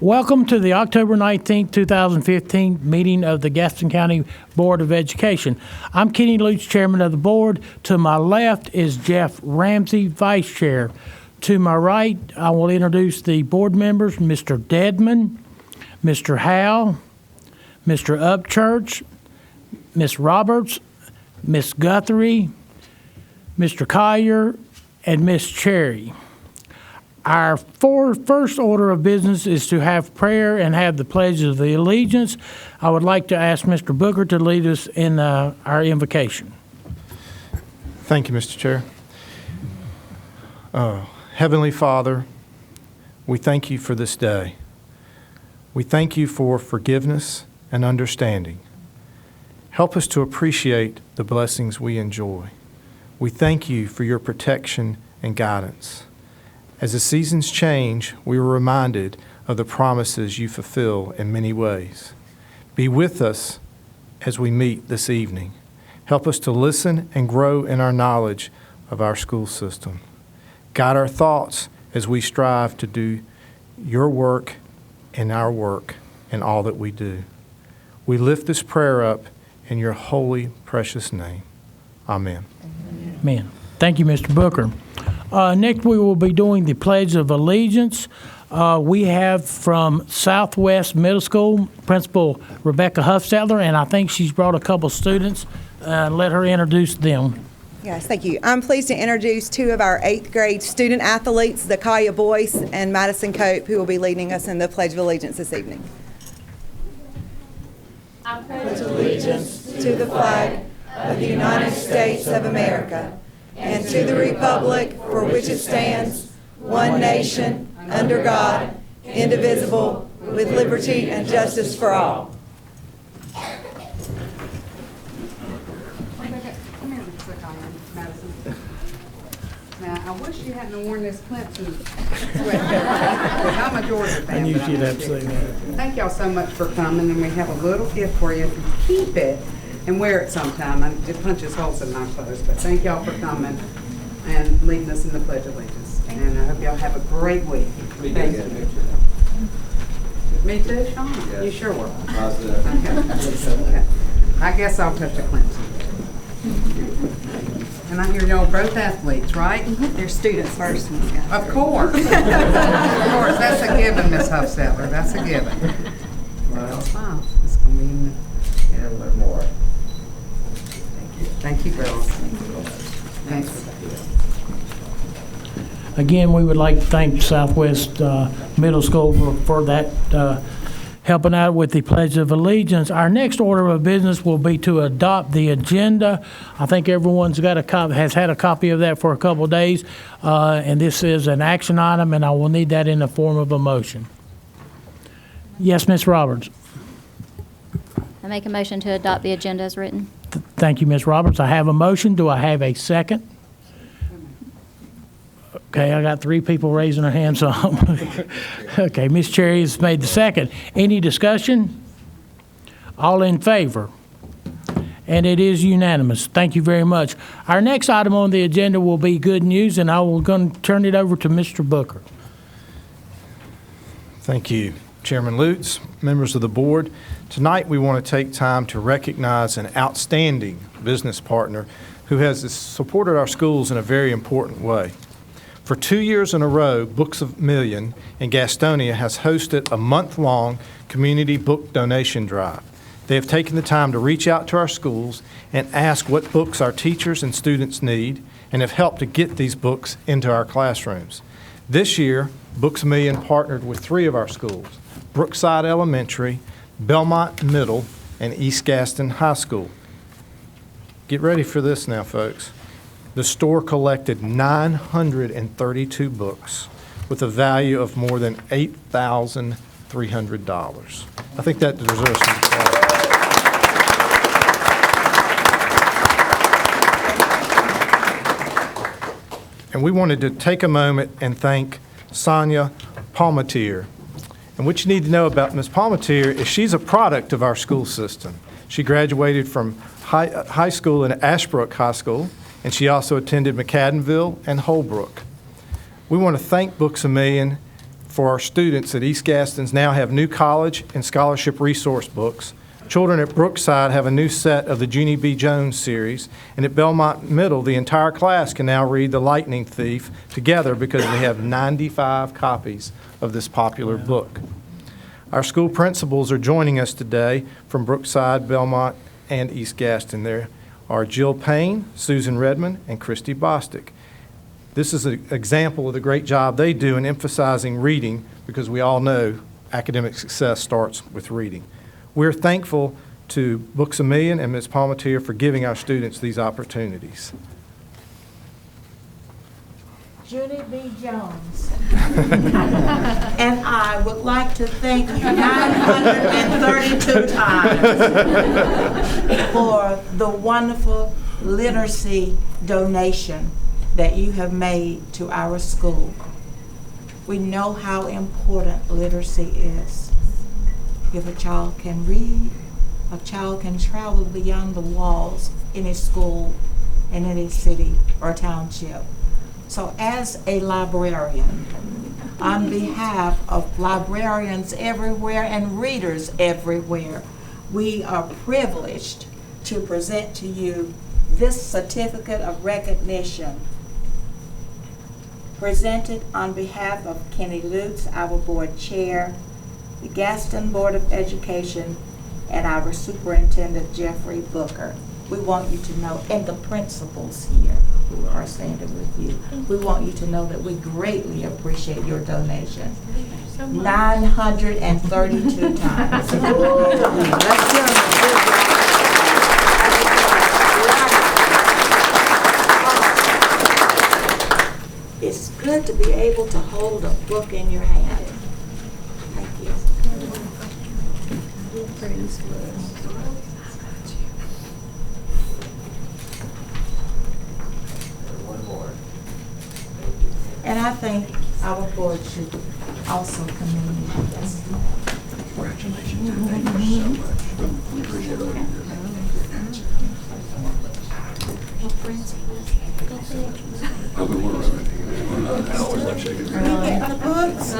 Welcome to the October 19th, 2015 meeting of the Gaston County Board of Education. I'm Kenny Lutz, Chairman of the Board. To my left is Jeff Ramsey, Vice Chair. To my right, I will introduce the board members, Mr. Dedman, Mr. Howell, Mr. Upchurch, Ms. Roberts, Ms. Guthrie, Mr. Collier, and Ms. Cherry. Our first order of business is to have prayer and have the Pledge of the Allegiance. I would like to ask Mr. Booker to lead us in our invocation. Thank you, Mr. Chair. Heavenly Father, we thank you for this day. We thank you for forgiveness and understanding. Help us to appreciate the blessings we enjoy. We thank you for your protection and guidance. As the seasons change, we are reminded of the promises you fulfill in many ways. Be with us as we meet this evening. Help us to listen and grow in our knowledge of our school system. Guide our thoughts as we strive to do your work and our work in all that we do. We lift this prayer up in your holy, precious name. Amen. Amen. Thank you, Mr. Booker. Next, we will be doing the Pledge of Allegiance. We have from Southwest Middle School, Principal Rebecca Huffstetler, and I think she's brought a couple students. Let her introduce them. Yes, thank you. I'm pleased to introduce two of our 8th grade student athletes, Zakaya Boyce and Madison Cope, who will be leading us in the Pledge of Allegiance this evening. I pledge allegiance to the flag of the United States of America and to the republic for which it stands, one nation, under God, indivisible, with liberty and justice for all. Now, I wish you hadn't worn this Clemson sweatshirt. I'm a Georgia fan. I knew she'd have to say that. Thank y'all so much for coming, and we have a little gift for you. If you keep it and wear it sometime. It punches holes in my clothes, but thank y'all for coming and leading us in the Pledge of Allegiance. And I hope y'all have a great week. Thank you. Me too, Sean? Yes. You sure will. Okay. I guess I'll touch a Clemson. And I hear y'all both athletes, right? Mm-hmm. They're students first. Of course. Of course. That's a given, Ms. Huffstetler. That's a given. Well, smile. It's going to be in a little bit more. Thank you, girls. Thanks. Again, we would like to thank Southwest Middle School for that helping out with the Pledge of Allegiance. Our next order of business will be to adopt the agenda. I think everyone's got has had a copy of that for a couple of days, and this is an action item, and I will need that in the form of a motion. Yes, Ms. Roberts. I make a motion to adopt the agenda as written. Thank you, Ms. Roberts. I have a motion. Do I have a second? Okay, I got 3 people raising their hands. So okay, Ms. Cherry has made the second. Any discussion? All in favor? And it is unanimous. Thank you very much. Our next item on the agenda will be good news, and I will going to turn it over to Mr. Booker. Thank you, Chairman Lutz, members of the board. Tonight we want to take time to recognize an outstanding business partner who has supported our schools in a very important way. For 2 years in a row, Books A Million in Gastonia has hosted a month-long community book donation drive. They have taken the time to reach out to our schools and ask what books our teachers and students need, and have helped to get these books into our classrooms. This year, Books A Million partnered with 3 of our schools, Brookside Elementary, Belmont Middle, and East Gaston High School. Get ready for this now, folks. The store collected 932 books with a value of more than $8,300. I think that deserves some applause. And we wanted to take a moment and thank Sonia Palmatier. And what you need to know about Ms. Palmatier is she's a product of our school system. She graduated from high school in Ashbrook High School, and she also attended McAdenville and Holbrook. We want to thank Books A Million for our students at East Gaston's now have new college and scholarship resource books. Children at Brookside have a new set of the Junie B. Jones series, and at Belmont Middle, the entire class can now read The Lightning Thief together because they have 95 copies of this popular book. Our school principals are joining us today from Brookside, Belmont, and East Gaston. There are Jill Payne, Susan Redmond, and Christy Bostic. This is an example of the great job they do in emphasizing reading, because we all know academic success starts with reading. We're thankful to Books A Million and Ms. Palmatier for giving our students these opportunities. Junie B. Jones. And I would like to thank you 932 times for the wonderful literacy donation that you have made to our school. We know how important literacy is. If a child can read, a child can travel beyond the walls in a school, in any city or township. So as a librarian, on behalf of librarians everywhere and readers everywhere, we are privileged to present to you this certificate of recognition, presented on behalf of Kenny Lutz, our board chair, the Gaston Board of Education, and our superintendent, Jeffrey Booker. We want you to know, and the principals here who are standing with you, we want you to know that we greatly appreciate your donation. 932 times. It's good to be able to hold a book in your hand. Thank you. And I think our board should also commend you. Congratulations, and thank you so much. We appreciate all you do. I'll be one of them. I always like shaking your hand. The books.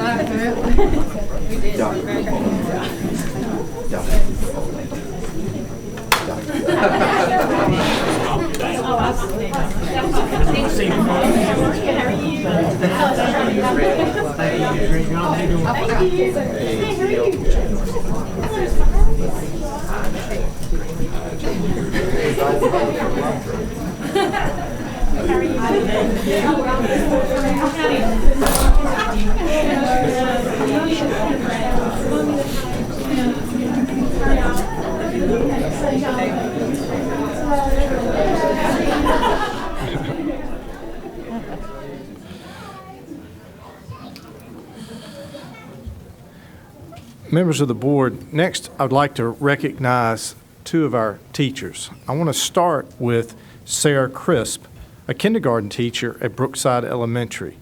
Members of the board, next I would like to recognize two of our teachers. I want to start with Sarah Crisp, a kindergarten teacher at Brookside Elementary.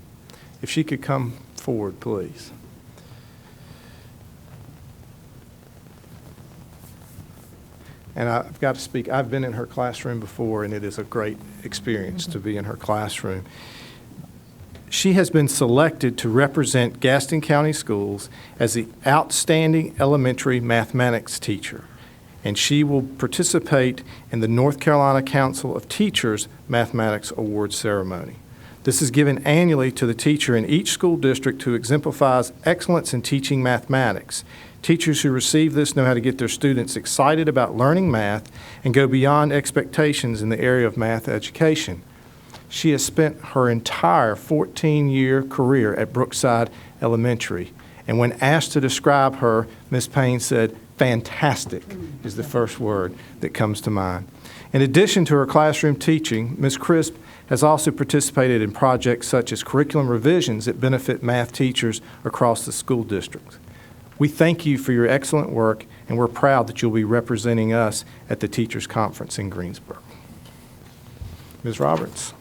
If she could come forward, please. And I've got to speak, I've been in her classroom before, and it is a great experience to be in her classroom. She has been selected to represent Gaston County Schools as the Outstanding Elementary Mathematics Teacher, and she will participate in the North Carolina Council of Teachers Mathematics Award Ceremony. This is given annually to the teacher in each school district who exemplifies excellence in teaching mathematics. Teachers who receive this know how to get their students excited about learning math and go beyond expectations in the area of math education. She has spent her entire 14-year career at Brookside Elementary, and when asked to describe her, Ms. Payne said, "Fantastic" is the first word that comes to mind. In addition to her classroom teaching, Ms. Crisp has also participated in projects such as curriculum revisions that benefit math teachers across the school district. We thank you for your excellent work, and we're proud that you'll be representing us at the Teachers Conference in Greensboro. Ms. Roberts.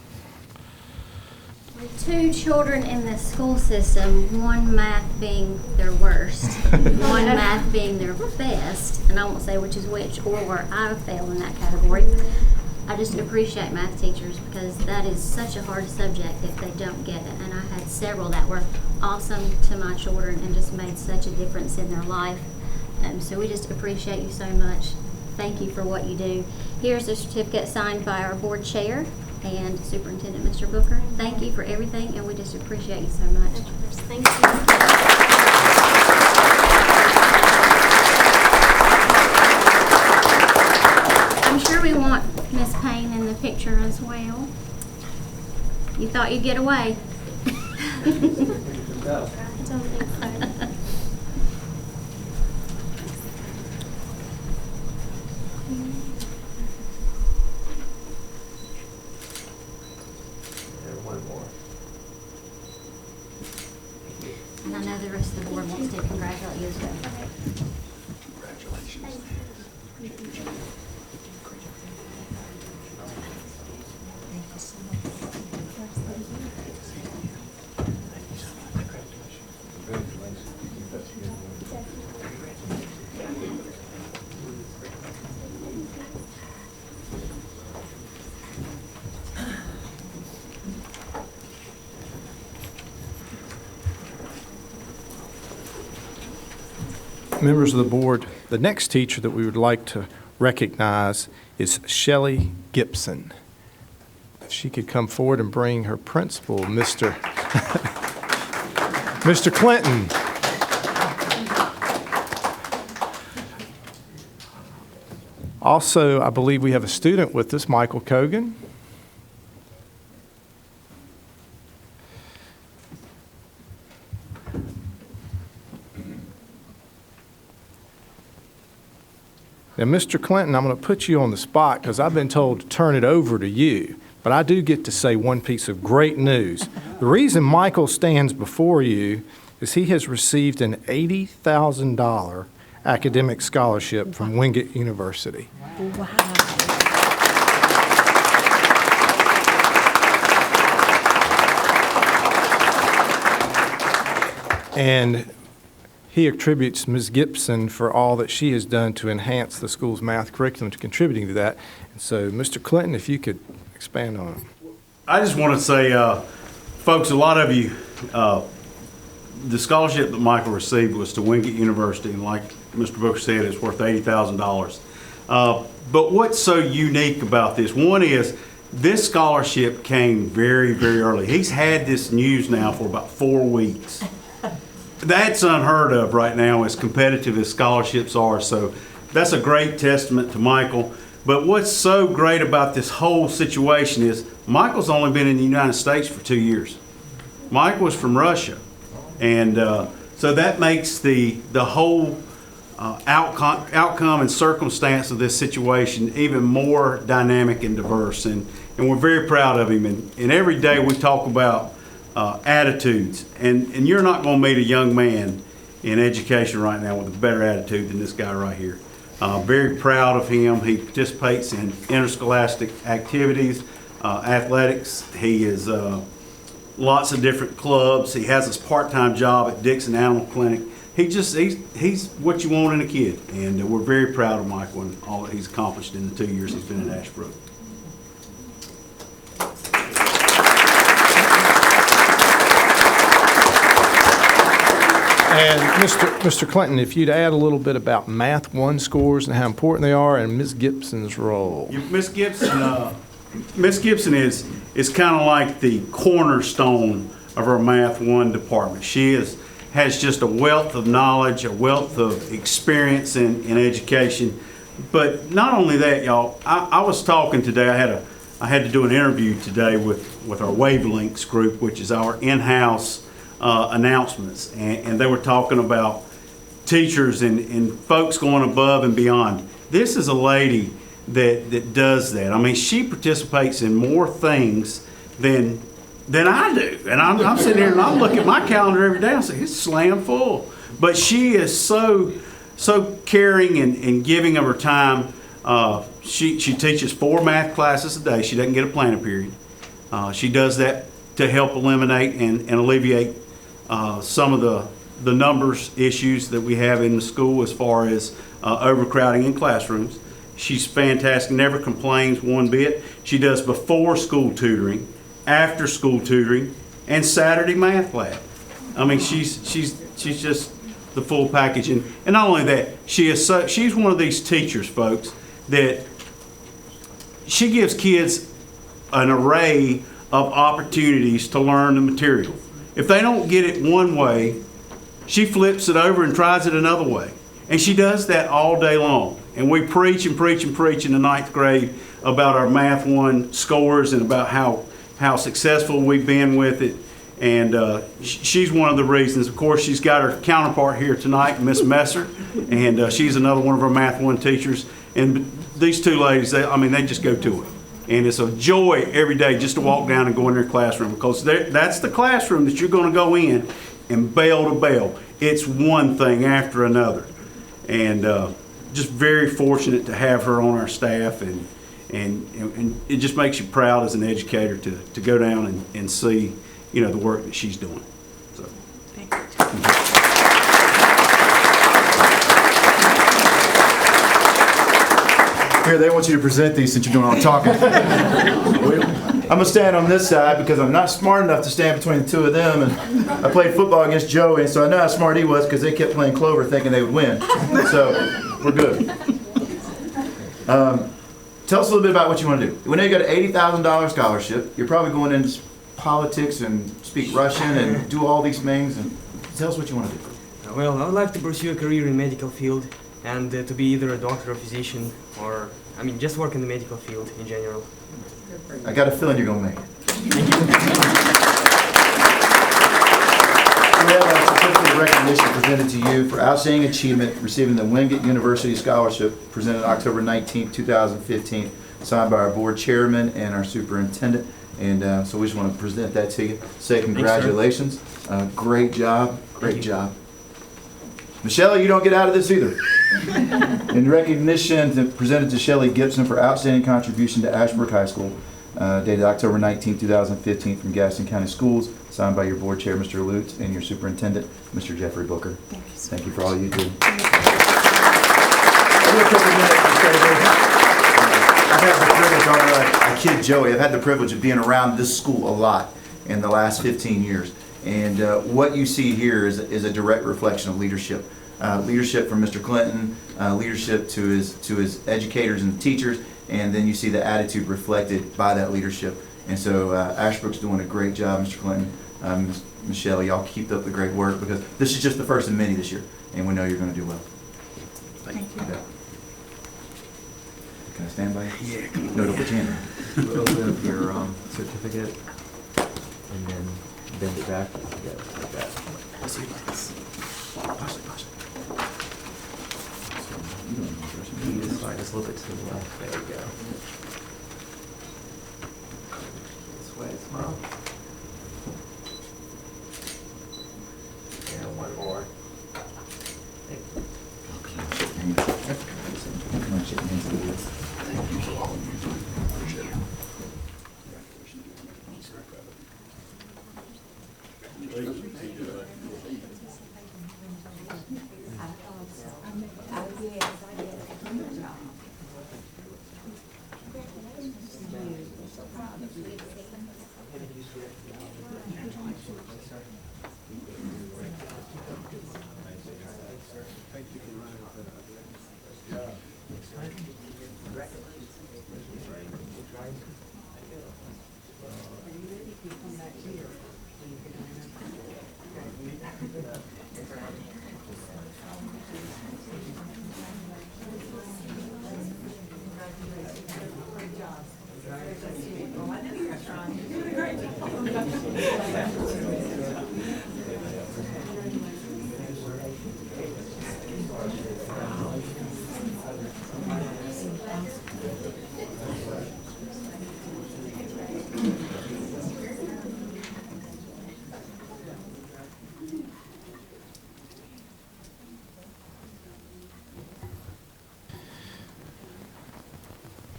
Two children in the school system, one math being their worst, one math being their best, and I won't say which is which or where I fail in that category. I just appreciate math teachers because that is such a hard subject if they don't get it. And I had several that were awesome to my children and just made such a difference in their life. So we just appreciate you so much. Thank you for what you do. Here's a certificate signed by our board chair and Superintendent Mr. Booker. Thank you for everything, and we just appreciate you so much. Thank you. I'm sure we want Miss Payne in the picture as well. You thought you'd get away. I don't think so. And I know the rest of the board wants to congratulate you as well. Members of the board, the next teacher that we would like to recognize is Shelley Gibson. If she could come forward and bring her principal, Mr. Mr. Clinton. Also, I believe we have a student with us, Michael Kogan. Now, Mr. Clinton, I'm going to put you on the spot because I've been told to turn it over to you, but I do get to say one piece of great news. The reason Michael stands before you is he has received an $80,000 academic scholarship from Wingate University. Wow. And he attributes Ms. Gibson for all that she has done to enhance the school's math curriculum, to contributing to that. And so, Mr. Clinton, if you could expand on it. I just want to say, folks, a lot of you, the scholarship that Michael received was to Wingate University, and like Mr. Booker said, it's worth $80,000. But what's so unique about this? One is this scholarship came very, very early. He's had this news now for about 4 weeks. That's unheard of right now, as competitive as scholarships are. So that's a great testament to Michael. But what's so great about this whole situation is Michael's only been in the United States for 2 years. Michael was from Russia. And so that makes the whole outcome and circumstance of this situation even more dynamic and diverse. And we're very proud of him. And every day we talk about attitudes, and you're not going to meet a young man in education right now with a better attitude than this guy right here. Very proud of him. He participates in interscholastic activities, athletics. He is lots of different clubs. He has his part-time job at Dixon Animal Clinic. He's what you want in a kid, and we're very proud of Michael and all that he's accomplished in the 2 years he's been at Ashbrook. And Mr. Clinton, if you'd add a little bit about Math 1 scores and how important they are, and Ms. Gibson's role. Miss Gibson is kind of like the cornerstone of our Math 1 department. She has just a wealth of knowledge, a wealth of experience in education. But not only that, y'all, I was talking today, I had to do an interview today with our Wavelengths group, which is our in-house announcements, and they were talking about teachers and folks going above and beyond. This is a lady that does that. I mean, she participates in more things than I do. And I'm sitting here and I'm looking at my calendar every day and I say, it's slam full. But she is so caring and giving of her time. She teaches 4 math classes a day. She doesn't get a planning period. She does that to help eliminate and alleviate some of the numbers issues that we have in the school as far as overcrowding in classrooms. She's fantastic, never complains one bit. She does before school tutoring, after school tutoring, and Saturday math lab. I mean, she's just the full package. And not only that, she's one of these teachers, folks, that she gives kids an array of opportunities to learn the material. If they don't get it one way, she flips it over and tries it another way. And she does that all day long. And we preach and preach and preach in the 9th grade about our Math 1 scores and about how successful we've been with it. And she's one of the reasons. Of course, she's got her counterpart here tonight, Miss Messer, and she's another one of our Math 1 teachers. And these two ladies, they just go to it. And it's a joy every day just to walk down and go in their classroom, because that's the classroom that you're going to go in and bell to bell. It's one thing after another. And just very fortunate to have her on our staff, and it just makes you proud as an educator to go down and see, the work that she's doing. So. Thank you. Here, they want you to present these since you're doing all the talking. I'm going to stand on this side because I'm not smart enough to stand between the two of them. And I played football against Joey, and so I know how smart he was because they kept playing Clover thinking they would win. So we're good. Tell us a little bit about what you want to do. We know you got an $80,000 scholarship. You're probably going into politics and speak Russian and do all these things. And tell us what you want to do. Well, I would like to pursue a career in medical field and to be either a doctor or physician, or, just work in the medical field in general. I got a feeling you're going to make it. We have a certificate of recognition presented to you for outstanding achievement, receiving the Wingate University Scholarship, presented October 19, 2015, signed by our board chairman and our superintendent. And so we just want to present that to you. Say congratulations. Thanks, great job. Great job. Michelle, you don't get out of this either. In recognition presented to Shelley Gibson for outstanding contribution to Ashbrook High School, dated October 19, 2015, from Gaston County Schools, signed by your board chair, Mr. Lutz, and your superintendent, Mr. Jeffrey Booker. Thank you for all you do. I kid Joey, I've had the privilege of being around this school a lot in the last 15 years. And what you see here is a direct reflection of leadership. Leadership from Mr. Clinton, leadership to his educators and teachers, and then you see the attitude reflected by that leadership. And so Ashbrook's doing a great job, Mr. Clinton, Michelle, y'all keep up the great work, because this is just the first of many this year, and we know you're going to do well. Thank you. Okay. Can I stand by you? Yeah, come on. No, don't put your hand in. We'll open up your certificate and then bend it back. Yeah, like that. Let's see like this. Push it. You just slide this a little bit to the left. There you go. This way, smile. And one more. Come on, shake hands. Thank you. Appreciate it.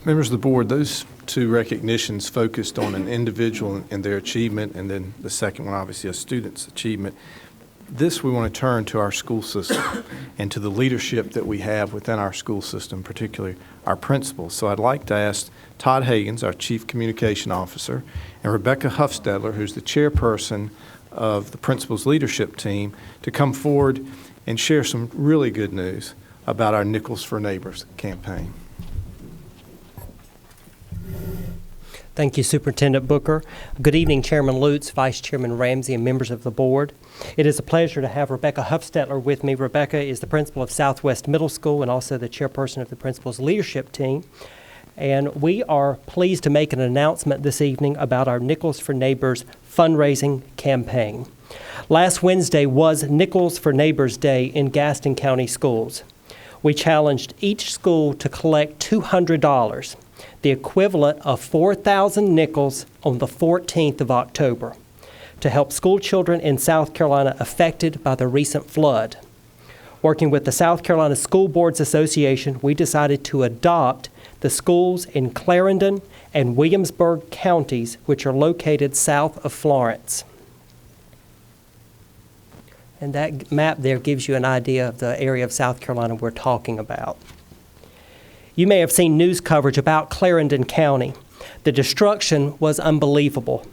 Members of the board, those two recognitions focused on an individual and their achievement, and then the second one, obviously, a student's achievement. This we want to turn to our school system and to the leadership that we have within our school system, particularly our principals. So I'd like to ask Todd Hagans, our Chief Communication Officer, and Rebecca Huffstetler, who's the chairperson of the principals leadership team, to come forward and share some really good news about our Nickels for Neighbors campaign. Thank you, Superintendent Booker. Good evening, Chairman Lutz, Vice Chairman Ramsey, and members of the board. It is a pleasure to have Rebecca Huffstetler with me. Rebecca is the principal of Southwest Middle School and also the chairperson of the principal's leadership team. And we are pleased to make an announcement this evening about our Nickels for Neighbors fundraising campaign. Last Wednesday was Nickels for Neighbors Day in Gaston County Schools. We challenged each school to collect $200, the equivalent of 4,000 nickels, on the 14th of October, to help school children in South Carolina affected by the recent flood. Working with the South Carolina School Boards Association, we decided to adopt the schools in Clarendon and Williamsburg counties, which are located south of Florence. And that map there gives you an idea of the area of South Carolina we're talking about. You may have seen news coverage about Clarendon County. The destruction was unbelievable.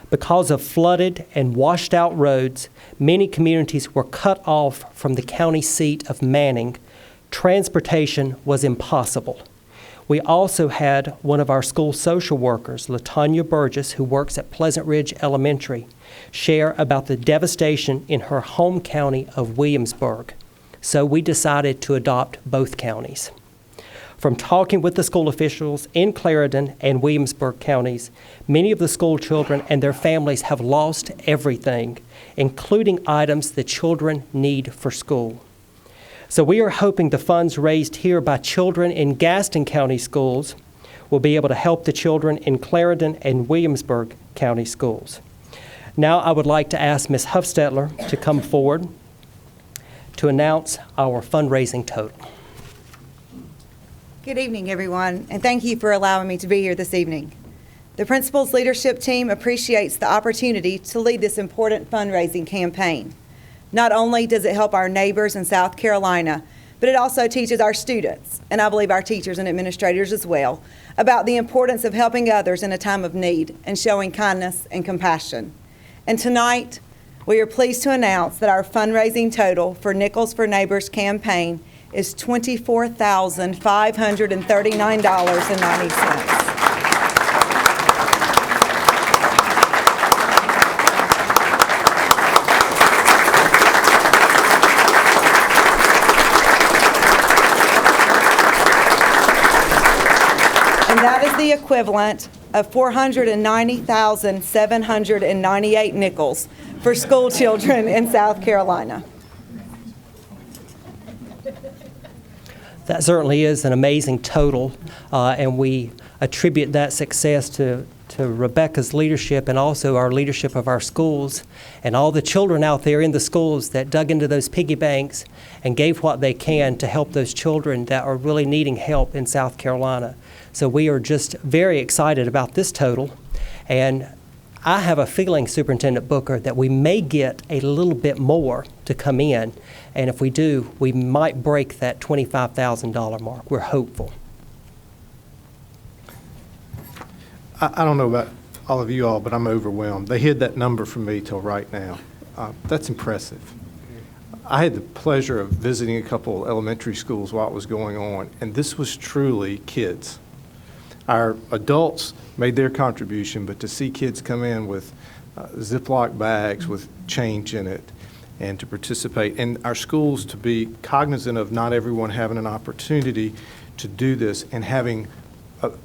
Because of flooded and washed out roads, many communities were cut off from the county seat of Manning. Transportation was impossible. We also had one of our school social workers, LaTanya Burgess, who works at Pleasant Ridge Elementary, share about the devastation in her home county of Williamsburg. So we decided to adopt both counties. From talking with the school officials in Clarendon and Williamsburg counties, many of the school children and their families have lost everything, including items the children need for school. So we are hoping the funds raised here by children in Gaston County schools will be able to help the children in Clarendon and Williamsburg County schools. Now I would like to ask Ms. Huffstetler to come forward to announce our fundraising total. Good evening, everyone, and thank you for allowing me to be here this evening. The principal's leadership team appreciates the opportunity to lead this important fundraising campaign. Not only does it help our neighbors in South Carolina, but it also teaches our students, and I believe our teachers and administrators as well, about the importance of helping others in a time of need and showing kindness and compassion. And tonight, we are pleased to announce that our fundraising total for Nickels for Neighbors campaign is $24,539.90. And that is the equivalent of 490,798 nickels for school children in South Carolina. That certainly is an amazing total, and we attribute that success to Rebecca's leadership and also our leadership of our schools and all the children out there in the schools that dug into those piggy banks and gave what they can to help those children that are really needing help in South Carolina. So we are just very excited about this total, and I have a feeling, Superintendent Booker, that we may get a little bit more to come in, and if we do, we might break that $25,000 mark. We're hopeful. I don't know about all of you all, but I'm overwhelmed. They hid that number from me till right now. That's impressive. I had the pleasure of visiting a couple elementary schools while it was going on, and this was truly kids. Our adults made their contribution, but to see kids come in with Ziploc bags with change in it and to participate, and our schools to be cognizant of not everyone having an opportunity to do this and having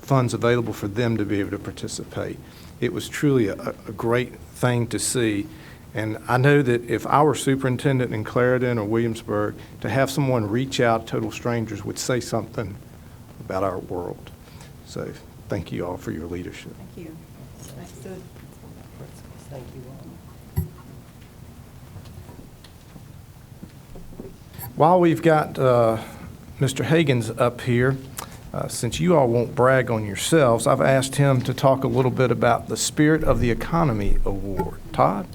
funds available for them to be able to participate. It was truly a great thing to see. And I know that if I were superintendent in Clarendon or Williamsburg, to have someone reach out, total strangers, would say something about our world. So thank you all for your leadership. Thank you. Thank you all. While we've got Mr. Hagans up here, since you all won't brag on yourselves, I've asked him to talk a little bit about the Spirit of the Economy Award. Todd?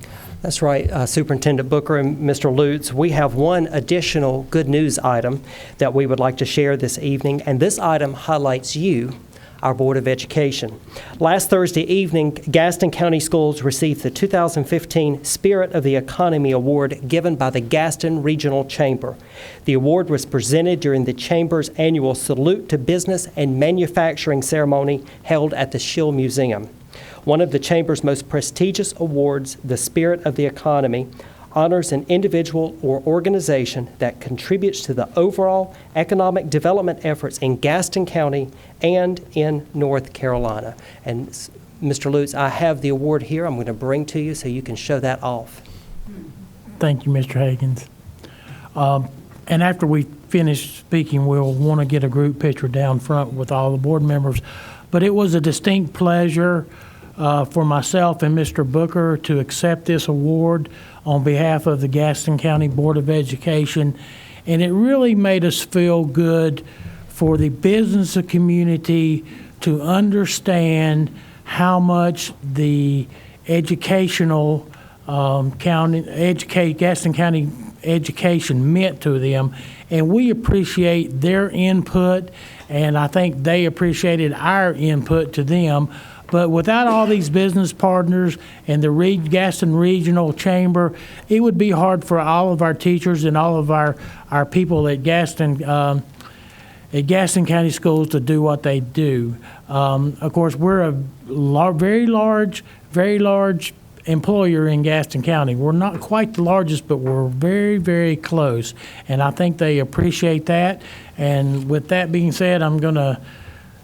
That's right, Superintendent Booker and Mr. Lutz. We have one additional good news item that we would like to share this evening, and this item highlights you, our Board of Education. Last Thursday evening, Gaston County Schools received the 2015 Spirit of the Economy Award given by the Gaston Regional Chamber. The award was presented during the Chamber's annual Salute to Business and Manufacturing ceremony held at the Schill Museum. One of the Chamber's most prestigious awards, the Spirit of the Economy, honors an individual or organization that contributes to the overall economic development efforts in Gaston County and in North Carolina. And Mr. Lutz, I have the award here I'm going to bring to you so you can show that off. Thank you, Mr. Higgins. And after we finish speaking, we'll want to get a group picture down front with all the board members. But it was a distinct pleasure for myself and Mr. Booker to accept this award on behalf of the Gaston County Board of Education. And it really made us feel good for the business community to understand how much the educational Gaston County education meant to them. And we appreciate their input, and I think they appreciated our input to them. But without all these business partners and the Gaston Regional Chamber, it would be hard for all of our teachers and all of our people at Gaston County Schools to do what they do. Of course, we're a very large employer in Gaston County. We're not quite the largest, but we're very, very close. And I think they appreciate that. And with that being said, I'm going to,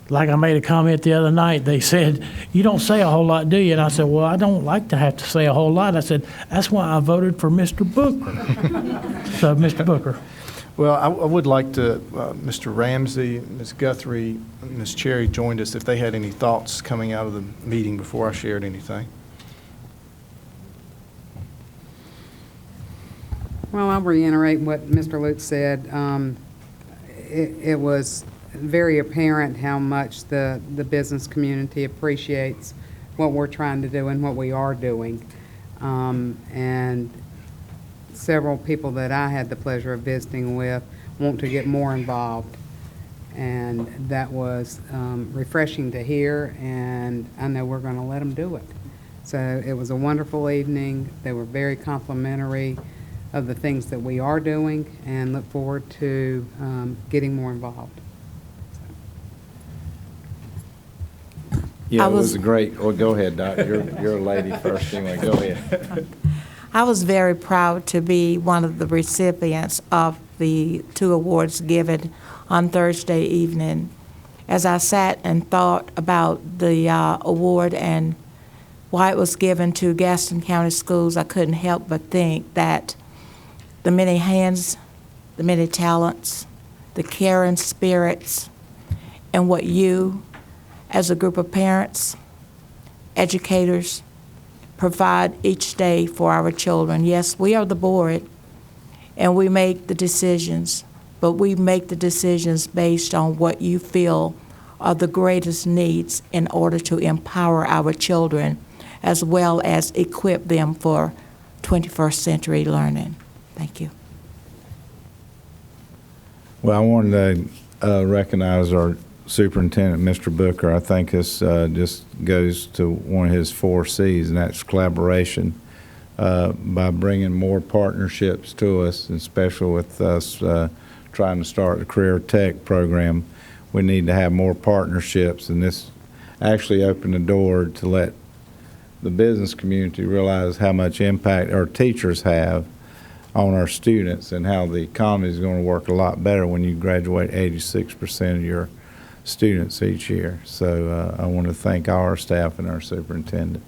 like I made a comment the other night, they said, "You don't say a whole lot, do you?" And I said, "Well, I don't like to have to say a whole lot." I said, "That's why I voted for Mr. Booker." So, Mr. Booker. Well, I would like to, Mr. Ramsey, Ms. Guthrie, Ms. Cherry joined us if they had any thoughts coming out of the meeting before I shared anything. Well, I'll reiterate what Mr. Lutz said. It was very apparent how much the business community appreciates what we're trying to do and what we are doing. And several people that I had the pleasure of visiting with want to get more involved. And that was refreshing to hear, and I know we're going to let them do it. So it was a wonderful evening. They were very complimentary of the things that we are doing, and look forward to getting more involved. Yeah, it was a great, oh, go ahead, Doc. You're a lady first anyway. Go ahead. I was very proud to be one of the recipients of the 2 awards given on Thursday evening. As I sat and thought about the award and why it was given to Gaston County Schools, I couldn't help but think that the many hands, the many talents, the caring spirits, and what you, as a group of parents, educators, provide each day for our children. Yes, we are the board, and we make the decisions, but we make the decisions based on what you feel are the greatest needs in order to empower our children, as well as equip them for 21st century learning. Thank you. Well, I wanted to recognize our superintendent, Mr. Booker. I think this just goes to one of his 4 C's, and that's collaboration. By bringing more partnerships to us, and especially with us trying to start the Career Tech program, we need to have more partnerships, and this actually opened the door to let the business community realize how much impact our teachers have on our students and how the economy is going to work a lot better when you graduate 86% of your students each year. So I want to thank our staff and our superintendent.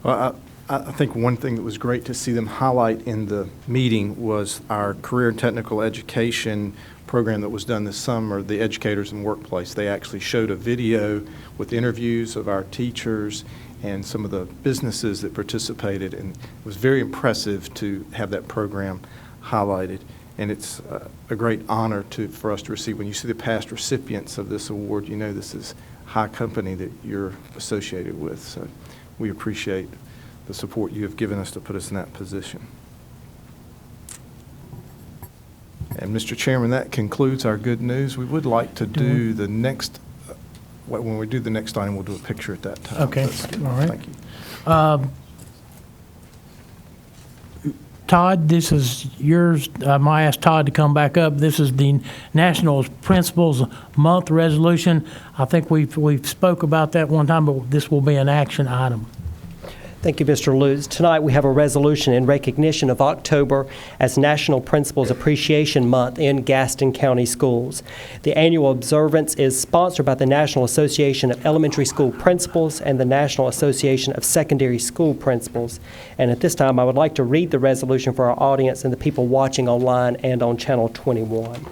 Well, I think one thing that was great to see them highlight in the meeting was our career and technical education program that was done this summer, the Educators in Workplace. They actually showed a video with interviews of our teachers and some of the businesses that participated, and it was very impressive to have that program highlighted. And it's a great honor for us to receive. When you see the past recipients of this award, you know this is high company that you're associated with. So we appreciate the support you have given us to put us in that position. And Mr. Chairman, that concludes our good news. We would like to do the next, when we do the next item, we'll do a picture at that time. Okay, all right. Thank you. Todd, this is yours. I might ask Todd to come back up. This is the National Principals Month resolution. I think we've spoke about that one time, but this will be an action item. Thank you, Mr. Lutz. Tonight we have a resolution in recognition of October as National Principals Appreciation Month in Gaston County Schools. The annual observance is sponsored by the National Association of Elementary School Principals and the National Association of Secondary School Principals. And at this time, I would like to read the resolution for our audience and the people watching online and on Channel 21.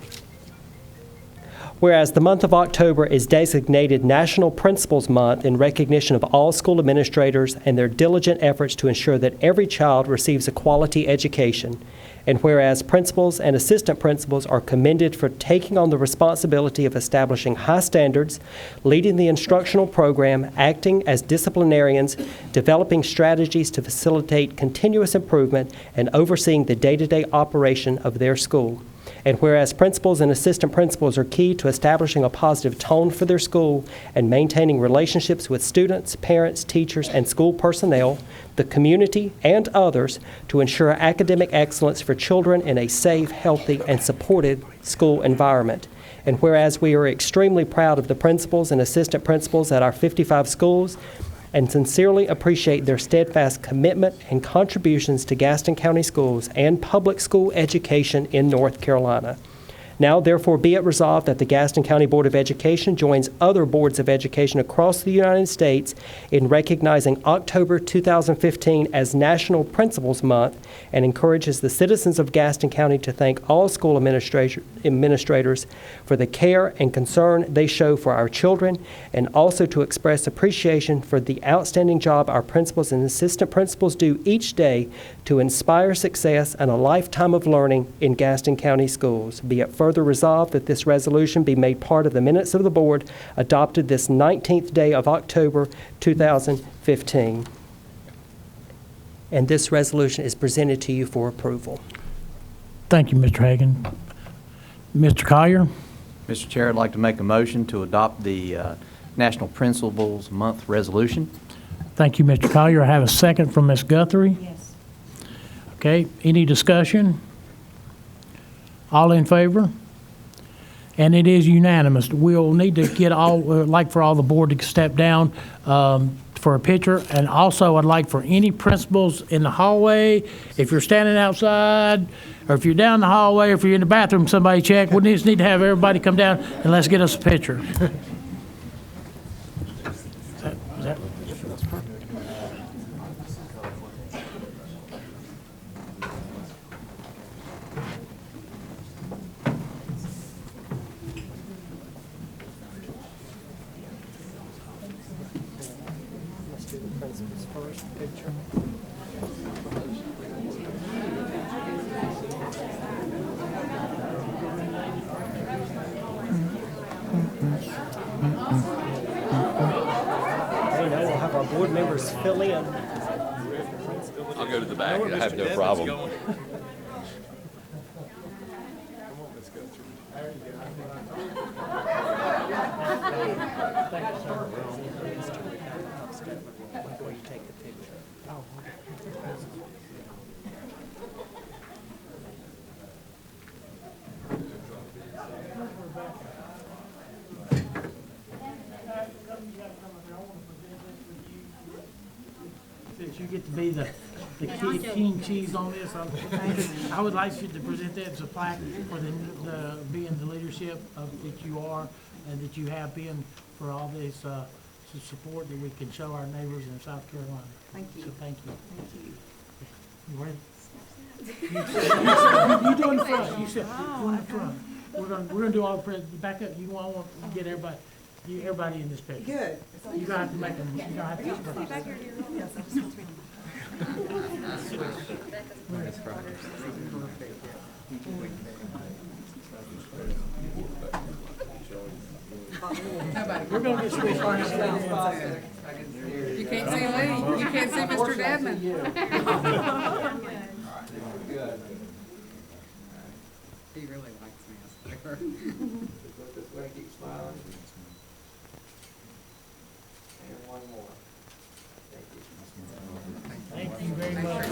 Whereas the month of October is designated National Principals Month in recognition of all school administrators and their diligent efforts to ensure that every child receives a quality education, and whereas principals and assistant principals are commended for taking on the responsibility of establishing high standards, leading the instructional program, acting as disciplinarians, developing strategies to facilitate continuous improvement, and overseeing the day-to-day operation of their school. And whereas principals and assistant principals are key to establishing a positive tone for their school and maintaining relationships with students, parents, teachers, and school personnel, the community, and others to ensure academic excellence for children in a safe, healthy, and supportive school environment. And whereas we are extremely proud of the principals and assistant principals at our 55 schools, and sincerely appreciate their steadfast commitment and contributions to Gaston County schools and public school education in North Carolina. Now, therefore, be it resolved that the Gaston County Board of Education joins other boards of education across the United States in recognizing October 2015 as National Principals Month and encourages the citizens of Gaston County to thank all school administrators for the care and concern they show for our children, and also to express appreciation for the outstanding job our principals and assistant principals do each day to inspire success and a lifetime of learning in Gaston County schools. Be it further resolved that this resolution be made part of the minutes of the board adopted this 19th day of October 2015. And this resolution is presented to you for approval. Thank you, Mr. Hagan. Mr. Collier? Mr. Chair, I'd like to make a motion to adopt the National Principals Month resolution. Thank you, Mr. Collier. I have a second from Ms. Guthrie. Yes. Okay, any discussion? All in favor? And it is unanimous. We'll need to get all, like for all the board to step down for a picture. And also, I'd like for any principals in the hallway, if you're standing outside, or if you're down the hallway, or if you're in the bathroom, somebody check. We just need to have everybody come down and let's get us a picture. We'll have our board members fill in. I'll go to the back. I have no problem. Since you get to be the king cheese on this, I would like you to present that as a plaque for the being the leadership that you are and that you have been for all this support that we can show our neighbors in South Carolina. Thank you. So thank you. Thank you. You ready? You do in the front. You said go in the front. We're gonna do all the back up. You want to get everybody in this picture. Good. You gonna have to make them. You gonna have to. Yes, I just want to We're gonna get switched on. You can't see Lee. You can't see Mr. Dedman. He really likes me. This way, keep smiling. And one more. Thank you very much.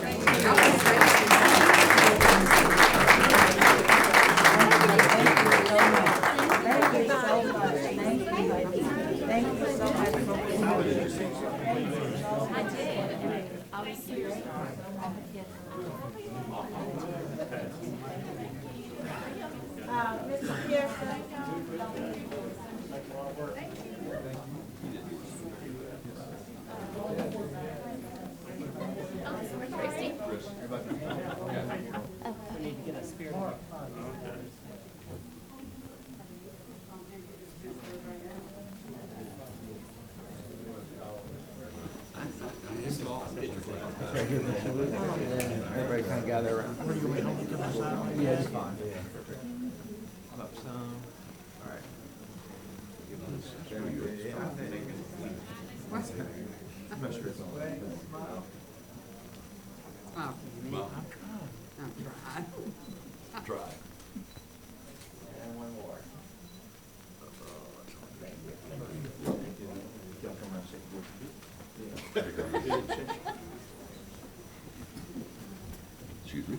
Everybody kind of gather around. Yeah, it's fine. Up some. All right. Oh, I'm trying. Try. And one more. Excuse me.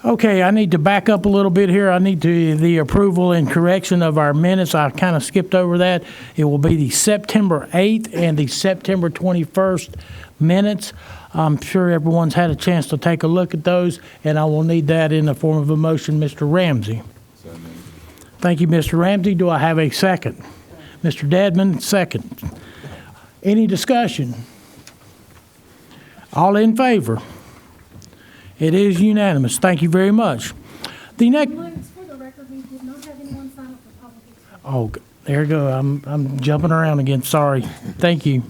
Okay, I need to back up a little bit here. I need the approval and correction of our minutes. I kind of skipped over that. It will be the September 8th and the September 21st minutes. I'm sure everyone's had a chance to take a look at those, and I will need that in the form of a motion, Mr. Ramsey. Thank you, Mr. Ramsey. Do I have a second? Mr. Dedman, second. Any discussion? All in favor? It is unanimous. Thank you very much. The next. For the record, we did not have anyone sign up for public expression. Oh, there you go. I'm jumping around again. Sorry. Thank you.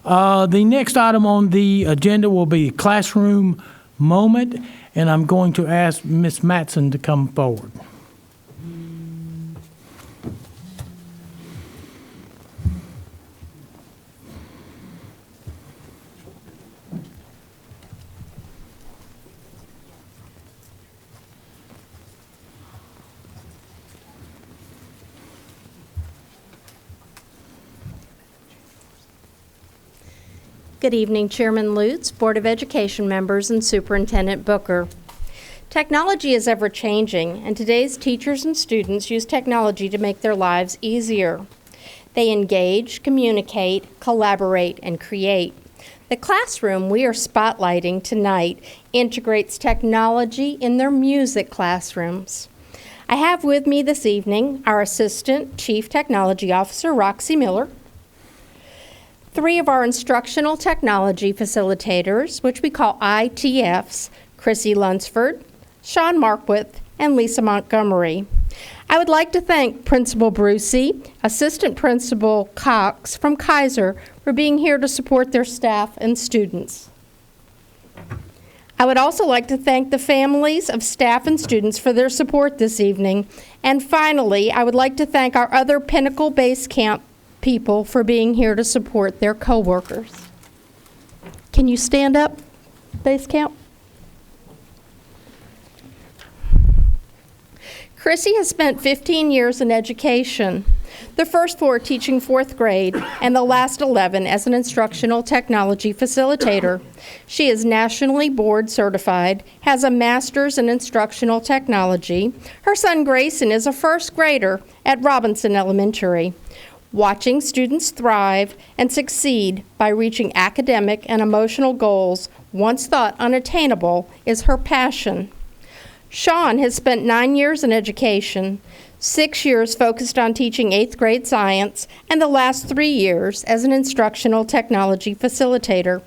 The next item on the agenda will be classroom moment, and I'm going to ask Ms. Matson to come forward. Good evening, Chairman Lutz, Board of Education members, and Superintendent Booker. Technology is ever-changing, and today's teachers and students use technology to make their lives easier. They engage, communicate, collaborate, and create. The classroom we are spotlighting tonight integrates technology in their music classrooms. I have with me this evening our Assistant Chief Technology Officer, Roxy Miller, 3 of our instructional technology facilitators, which we call ITFs, Chrissy Lunsford, Sean Markwith, and Lisa Montgomery. I would like to thank Principal Brucey, Assistant Principal Cox from Kaiser for being here to support their staff and students. I would also like to thank the families of staff and students for their support this evening. And finally, I would like to thank our other Pinnacle Base Camp people for being here to support their coworkers. Can you stand up, Base Camp? Chrissy has spent 15 years in education, the first 4 teaching 4th grade and the last 11 as an instructional technology facilitator. She is nationally board certified, has a master's in instructional technology. Her son Grayson is a first grader at Robinson Elementary. Watching students thrive and succeed by reaching academic and emotional goals once thought unattainable is her passion. Sean has spent 9 years in education, 6 years focused on teaching 8th grade science, and the last 3 years as an instructional technology facilitator.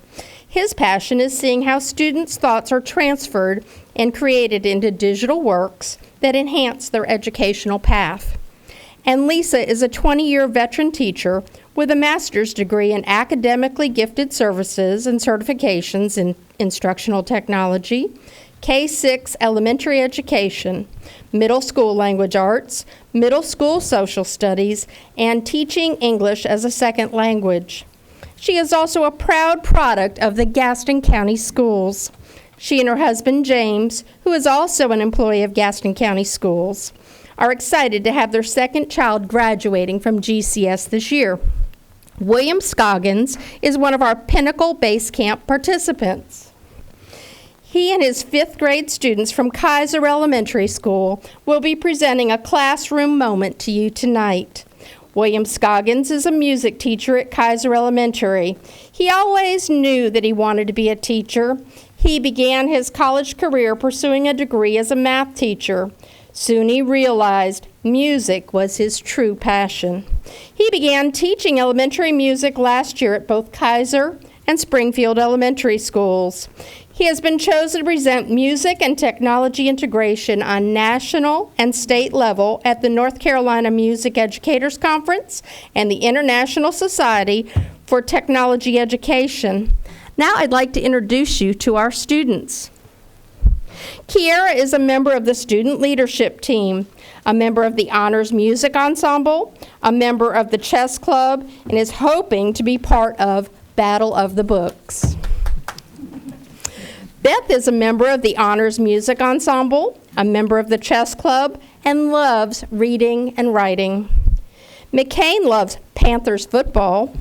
His passion is seeing how students' thoughts are transferred and created into digital works that enhance their educational path. And Lisa is a 20-year veteran teacher with a master's degree in academically gifted services and certifications in instructional technology, K-6 elementary education, middle school language arts, middle school social studies, and teaching English as a second language. She is also a proud product of the Gaston County Schools. She and her husband, James, who is also an employee of Gaston County Schools, are excited to have their second child graduating from GCS this year. William Scoggins is one of our Pinnacle Base Camp participants. He and his 5th grade students from Kaiser Elementary School will be presenting a classroom moment to you tonight. William Scoggins is a music teacher at Kaiser Elementary. He always knew that he wanted to be a teacher. He began his college career pursuing a degree as a math teacher. Soon he realized music was his true passion. He began teaching elementary music last year at both Kaiser and Springfield Elementary Schools. He has been chosen to present music and technology integration on national and state level at the North Carolina Music Educators Conference and the International Society for Technology Education. Now I'd like to introduce you to our students. Kiera is a member of the student leadership team, a member of the Honors Music Ensemble, a member of the chess club, and is hoping to be part of Battle of the Books. Beth is a member of the Honors Music Ensemble, a member of the chess club, and loves reading and writing. McCain loves Panthers football,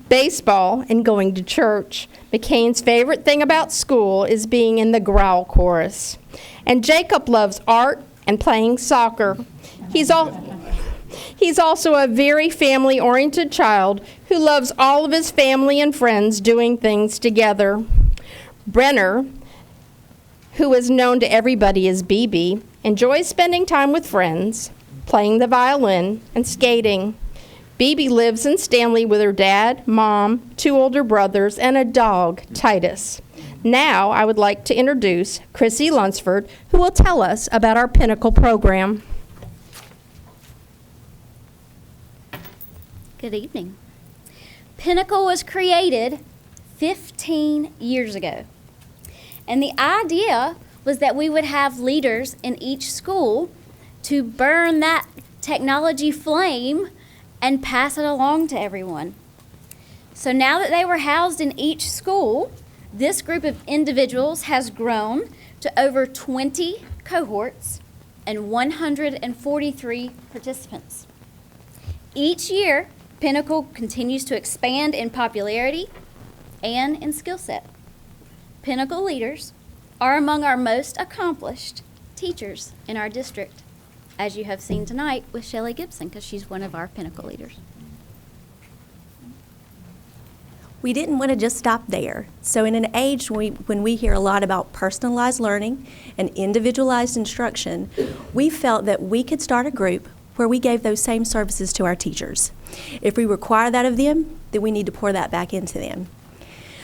baseball, and going to church. McCain's favorite thing about school is being in the growl chorus. And Jacob loves art and playing soccer. He's also a very family-oriented child who loves all of his family and friends doing things together. Brenner, who is known to everybody as BB, enjoys spending time with friends, playing the violin, and skating. BB lives in Stanley with her dad, mom, 2 older brothers, and a dog, Titus. Now I would like to introduce Chrissy Lunsford, who will tell us about our Pinnacle program. Good evening. Pinnacle was created 15 years ago. And the idea was that we would have leaders in each school to burn that technology flame and pass it along to everyone. So now that they were housed in each school, this group of individuals has grown to over 20 cohorts and 143 participants. Each year, Pinnacle continues to expand in popularity and in skill set. Pinnacle leaders are among our most accomplished teachers in our district, as you have seen tonight with Shelley Gibson, because she's one of our Pinnacle leaders. We didn't want to just stop there. So in an age when we hear a lot about personalized learning and individualized instruction, we felt that we could start a group where we gave those same services to our teachers. If we require that of them, then we need to pour that back into them.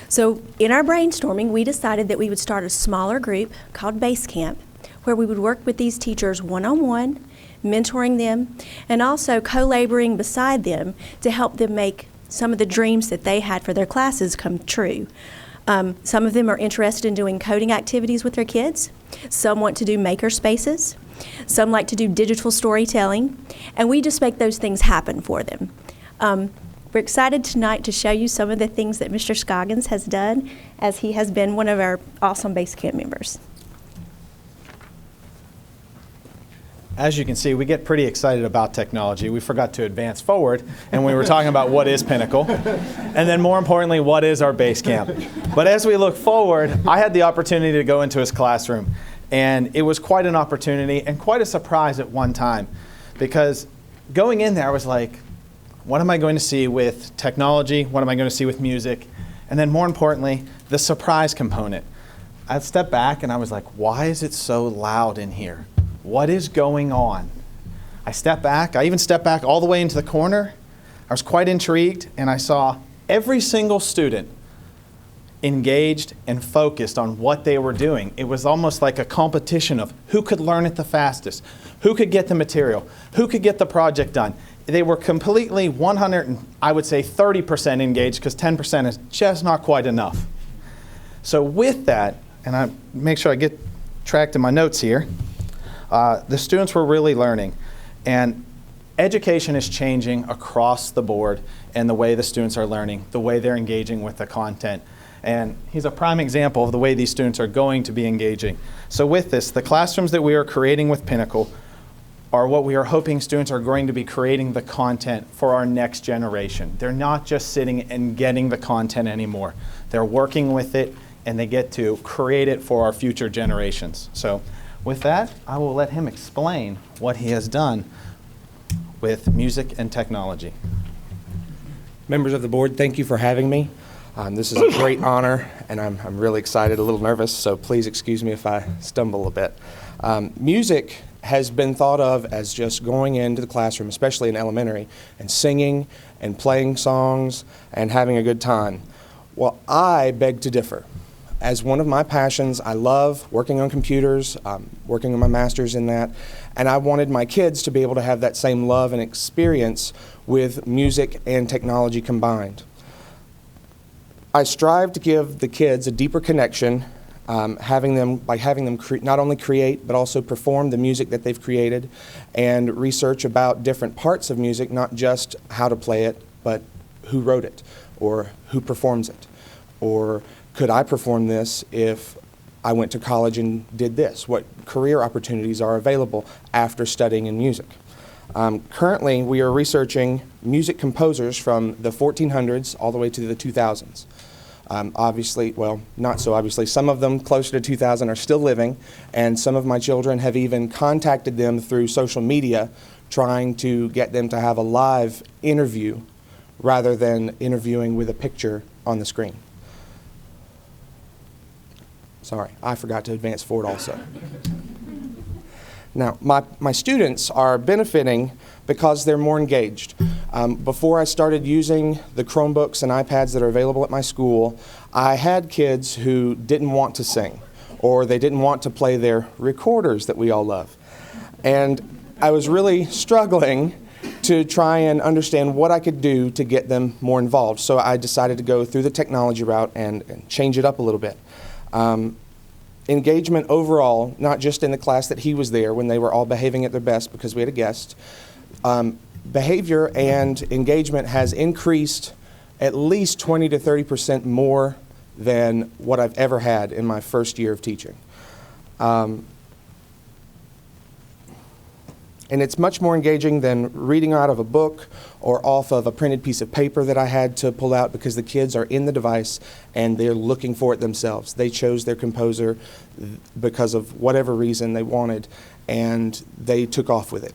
So in our brainstorming, we decided that we would start a smaller group called Base Camp, where we would work with these teachers one-on-one, mentoring them, and also co-laboring beside them to help them make some of the dreams that they had for their classes come true. Some of them are interested in doing coding activities with their kids. Some want to do maker spaces. Some like to do digital storytelling. And we just make those things happen for them. We're excited tonight to show you some of the things that Mr. Scoggins has done, as he has been one of our awesome Base Camp members. As you can see, we get pretty excited about technology. We forgot to advance forward, and we were talking about what is Pinnacle, and then more importantly, what is our Base Camp. But as we look forward, I had the opportunity to go into his classroom, and it was quite an opportunity and quite a surprise at one time, because going in there, I was like, what am I going to see with technology? What am I going to see with music? And then more importantly, the surprise component. I stepped back and I was like, why is it so loud in here? What is going on? I stepped back. I even stepped back all the way into the corner. I was quite intrigued, and I saw every single student engaged and focused on what they were doing. It was almost like a competition of who could learn it the fastest, who could get the material, who could get the project done. They were completely 100, and I would say 30% engaged, because 10% is just not quite enough. So with that, and I make sure I get tracked in my notes here, the students were really learning. And education is changing across the board in the way the students are learning, the way they're engaging with the content. And he's a prime example of the way these students are going to be engaging. So with this, the classrooms that we are creating with Pinnacle are what we are hoping students are going to be creating the content for our next generation. They're not just sitting and getting the content anymore. They're working with it, and they get to create it for our future generations. So with that, I will let him explain what he has done with music and technology. Members of the board, thank you for having me. This is a great honor, and I'm really excited, a little nervous, so please excuse me if I stumble a bit. Music has been thought of as just going into the classroom, especially in elementary, and singing and playing songs and having a good time. Well, I beg to differ. As one of my passions, I love working on computers, working on my master's in that, and I wanted my kids to be able to have that same love and experience with music and technology combined. I strive to give the kids a deeper connection, having them not only create but also perform the music that they've created, and research about different parts of music, not just how to play it, but who wrote it, or who performs it, or could I perform this if I went to college and did this? What career opportunities are available after studying in music? Currently, we are researching music composers from the 1400s all the way to the 2000s. Obviously, well, not so obviously, some of them closer to 2000 are still living, and some of my children have even contacted them through social media, trying to get them to have a live interview rather than interviewing with a picture on the screen. Sorry, I forgot to advance forward also. Now, my students are benefiting because they're more engaged. Before I started using the Chromebooks and iPads that are available at my school, I had kids who didn't want to sing, or they didn't want to play their recorders that we all love. And I was really struggling to try and understand what I could do to get them more involved. So I decided to go through the technology route and change it up a little bit. Engagement overall, not just in the class that he was there when they were all behaving at their best because we had a guest, behavior and engagement has increased at least 20 to 30% more than what I've ever had in my first year of teaching. And it's much more engaging than reading out of a book or off of a printed piece of paper that I had to pull out, because the kids are in the device and they're looking for it themselves. They chose their composer because of whatever reason they wanted, and they took off with it.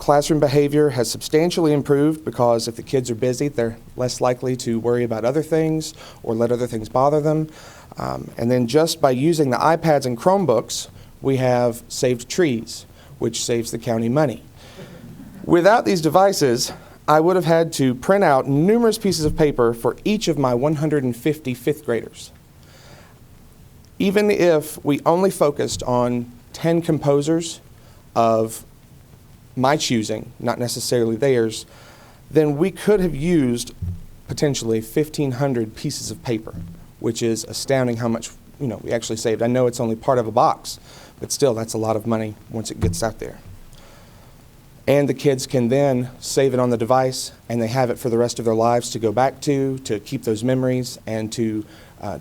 Classroom behavior has substantially improved because if the kids are busy, they're less likely to worry about other things or let other things bother them. And then just by using the iPads and Chromebooks, we have saved trees, which saves the county money. Without these devices, I would have had to print out numerous pieces of paper for each of my 150 fifth graders. Even if we only focused on 10 composers of my choosing, not necessarily theirs, then we could have used potentially 1,500 pieces of paper, which is astounding how much we actually saved. I know it's only part of a box, but still, that's a lot of money once it gets out there. And the kids can then save it on the device, and they have it for the rest of their lives to go back to keep those memories, and to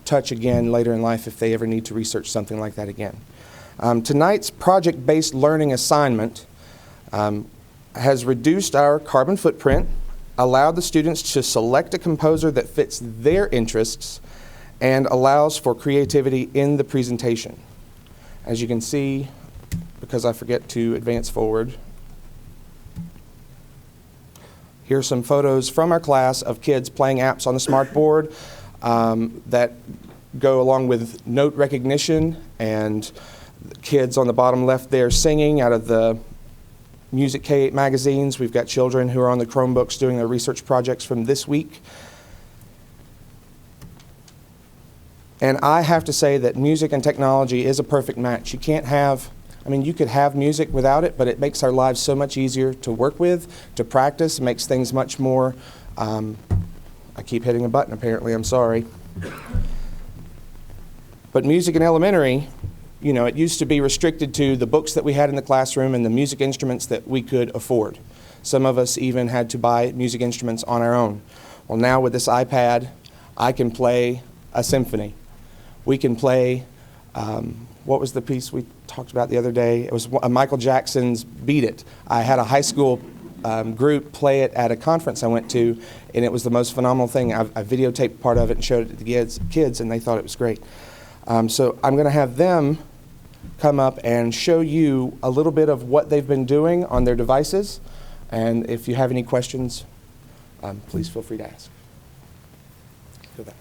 touch again later in life if they ever need to research something like that again. Tonight's project-based learning assignment has reduced our carbon footprint, allowed the students to select a composer that fits their interests, and allows for creativity in the presentation. As you can see, because I forget to advance forward, here's some photos from our class of kids playing apps on the smartboard that go along with note recognition, and kids on the bottom left there singing out of the Music K8 magazines. We've got children who are on the Chromebooks doing their research projects from this week. And I have to say that music and technology is a perfect match. You can't have, I mean, you could have music without it, but it makes our lives so much easier to work with, to practice, it makes things much more, I keep hitting a button apparently, I'm sorry. But music in elementary, you know, it used to be restricted to the books that we had in the classroom and the music instruments that we could afford. Some of us even had to buy music instruments on our own. Well, now with this iPad, I can play a symphony. We can play, what was the piece we talked about the other day? It was Michael Jackson's Beat It. I had a high school group play it at a conference I went to, and it was the most phenomenal thing. I videotaped part of it and showed it to the kids, and they thought it was great. So I'm going to have them come up and show you a little bit of what they've been doing on their devices. And if you have any questions, please feel free to ask. Go that way.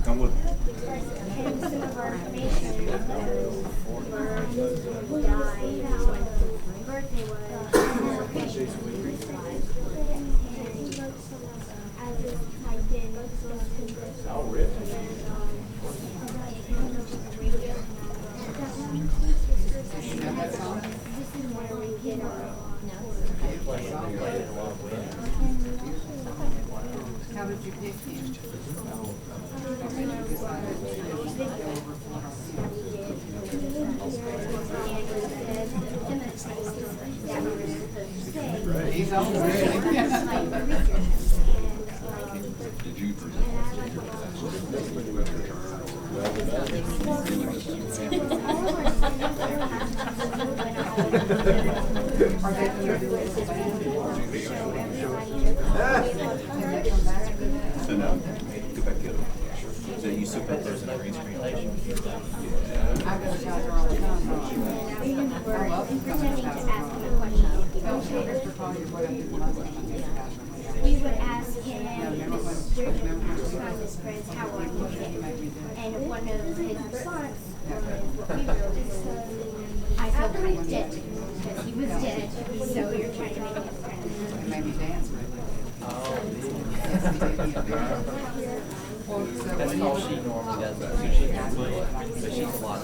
Come with me. How did you pick him? He's on Did you So no, go back the other one. So you still put those in the green screen? I go to Shazza all the time. I love to come to Shazza. Tell Mr. Collier what I did last time. We would ask him on his friends how are you, and one of his response I felt kind of dead because he was dead, so you're trying to make him friends. It made me dance. That's all she normally does. She can play it, but she's a lot.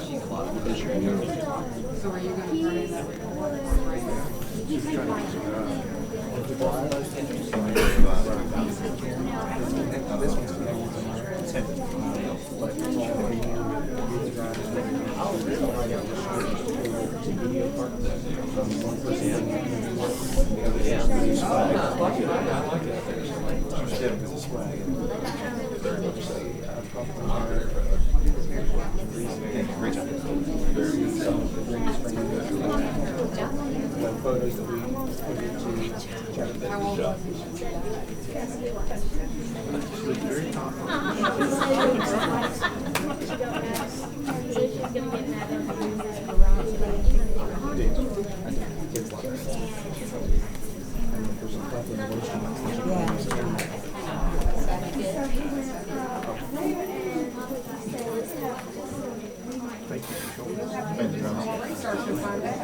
So are you going to turn in that report? Photos that we put into How old was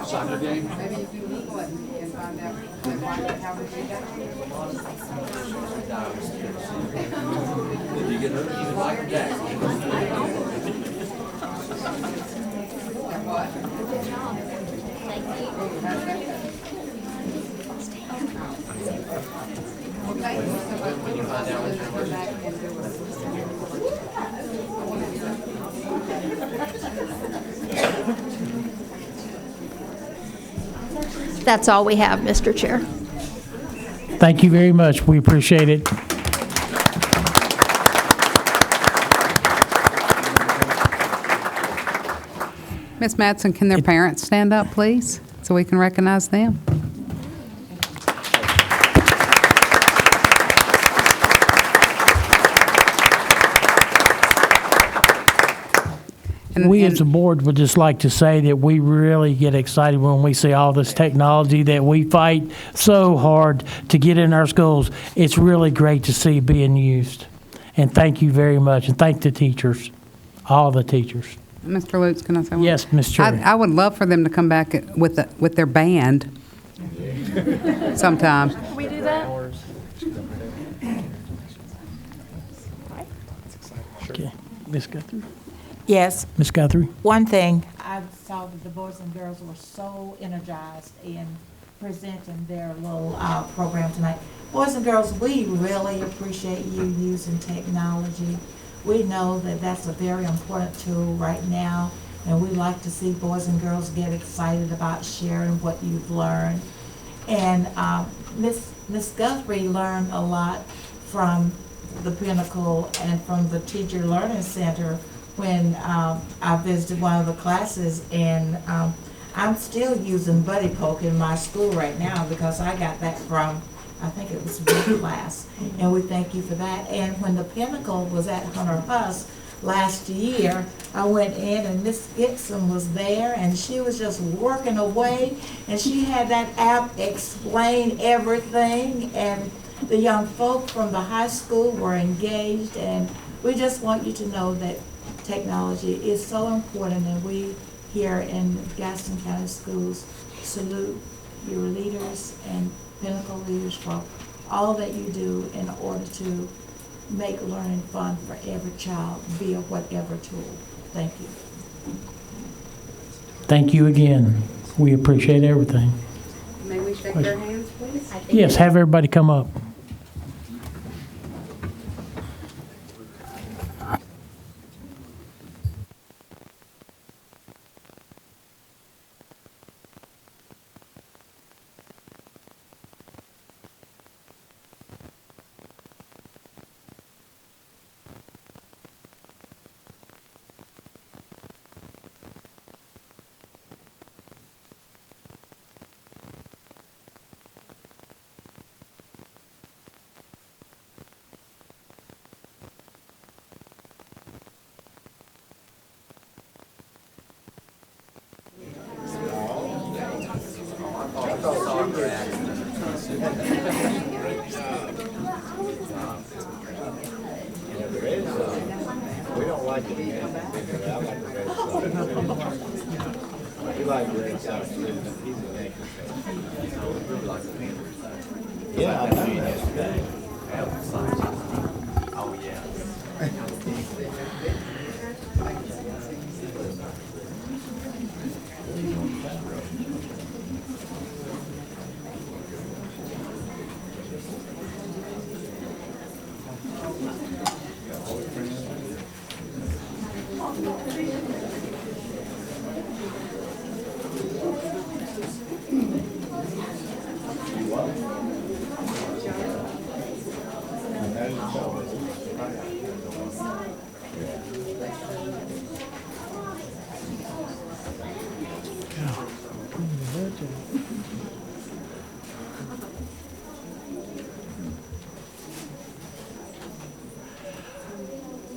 Soccer game? Maybe if you Google it and find out how did you get Did you get her? She was Michael Jackson. what? Well, thank you so much. When you find out what's Go back and do it. That's all we have, Mr. Chair. Thank you very much. We appreciate it. Ms. Madsen, can their parents stand up, please, so we can recognize them? We as a board would just like to say that we really get excited when we see all this technology that we fight so hard to get in our schools. It's really great to see being used. And thank you very much. And thank the teachers, all the teachers. Mr. Lutz, can I say one? Yes, Ms. Cherry. I would love for them to come back with their band sometime. Can we do that? Okay. Ms. Guthrie? Yes. Ms. Guthrie? One thing, I saw that the boys and girls were so energized in presenting their little program tonight. Boys and girls, we really appreciate you using technology. We know that that's a very important tool right now, and we like to see boys and girls get excited about sharing what you've learned. And Miss Guthrie learned a lot from the Pinnacle and from the Teacher Learning Center when I visited one of the classes, and I'm still using Buddy Poke in my school right now because I got that from, I think it was one class, and we thank you for that. And when the Pinnacle was at Hunter Huss last year, I went in and Miss Gibson was there, and she was just working away, and she had that app explain everything, and the young folk from the high school were engaged, and we just want you to know that technology is so important, and we here in Gaston County Schools salute your leaders and Pinnacle leaders for all that you do in order to make learning fun for every child via whatever tool. Thank you. Thank you again. We appreciate everything. May we shake their hands, please? Yes, have everybody come up.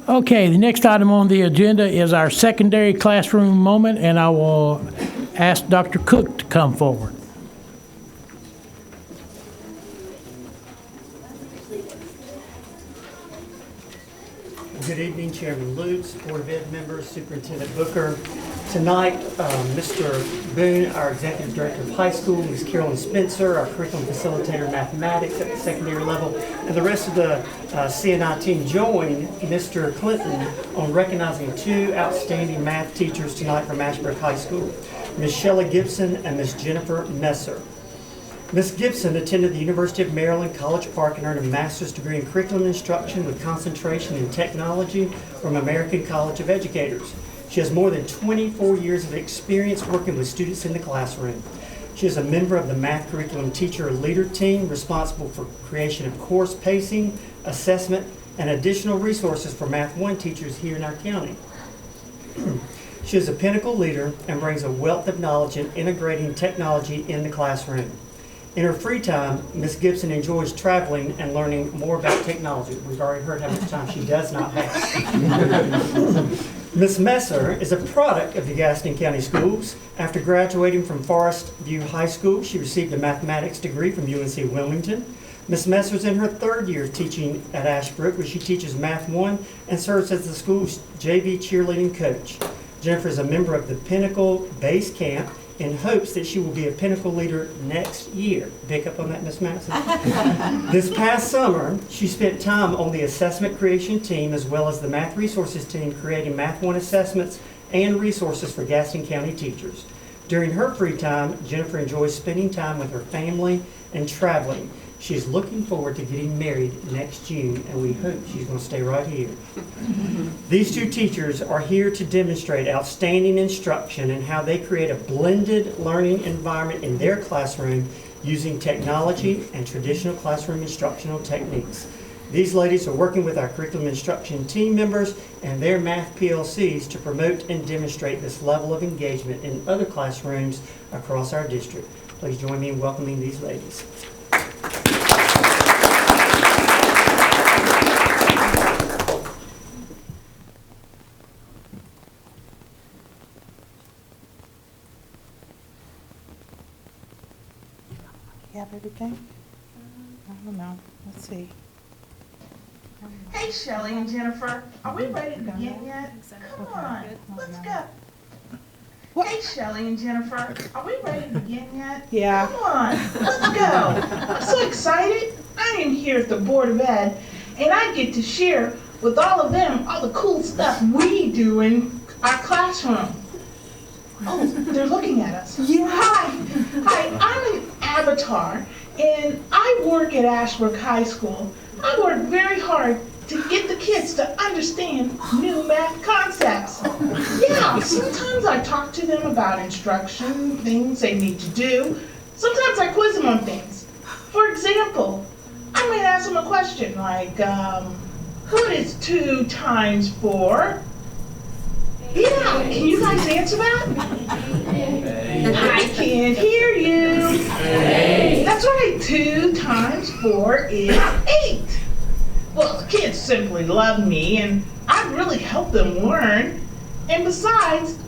Okay, the next item on the agenda is our secondary classroom moment, and I will ask Dr. Cook to come forward. Good evening, Chairman Lutz, Board of Ed members, Superintendent Booker. Tonight, Mr. Boone, our Executive Director of High School, Ms. Carolyn Spencer, our Curriculum Facilitator in Mathematics at the secondary level, and the rest of the CNI team join Mr. Clinton on recognizing two outstanding math teachers tonight from Ashbrook High School, Ms. Shelley Gibson and Ms. Jennifer Messer. Ms. Gibson attended the University of Maryland, College Park, and earned a master's degree in curriculum instruction with concentration in technology from American College of Educators. She has more than 24 years of experience working with students in the classroom. She is a member of the Math Curriculum Teacher Leader Team responsible for creation of course pacing, assessment, and additional resources for Math 1 teachers here in our county. She is a Pinnacle leader and brings a wealth of knowledge in integrating technology in the classroom. In her free time, Ms. Gibson enjoys traveling and learning more about technology. We've already heard how much time she does not have. Ms. Messer is a product of the Gaston County Schools. After graduating from Forest View High School, she received a mathematics degree from UNC Wilmington. Ms. Messer is in her third year teaching at Ashbrook, where she teaches Math 1 and serves as the school's JV cheerleading coach. Jennifer is a member of the Pinnacle Base Camp in hopes that she will be a Pinnacle leader next year. Pick up on that, Ms. Madison. This past summer, she spent time on the assessment creation team as well as the math resources team creating Math 1 assessments and resources for Gaston County teachers. During her free time, Jennifer enjoys spending time with her family and traveling. She's looking forward to getting married next June, and we hope she's going to stay right here. These two teachers are here to demonstrate outstanding instruction and how they create a blended learning environment in their classroom using technology and traditional classroom instructional techniques. These ladies are working with our curriculum instruction team members and their math PLCs to promote and demonstrate this level of engagement in other classrooms across our district. Please join me in welcoming these ladies. You have everything? I don't know. Let's see. Hey, Shelly and Jennifer, are we ready to begin yet? Come on, let's go. Hey, Shelly and Jennifer, are we ready to begin yet? Yeah. Come on, let's go. I'm so excited. I am here at the Board of Ed, and I get to share with all of them all the cool stuff we do in our classroom. Oh, they're looking at us. Yeah. Hi, I'm an avatar, and I work at Ashbrook High School. I work very hard to get the kids to understand new math concepts. Yeah, sometimes I talk to them about instruction, things they need to do. Sometimes I quiz them on things. For example, I might ask them a question like, what is 2 times 4? Yeah, can you guys answer that? I can't hear you. That's right, 2 times 4 is 8. Well, the kids simply love me, and I really help them learn. And besides,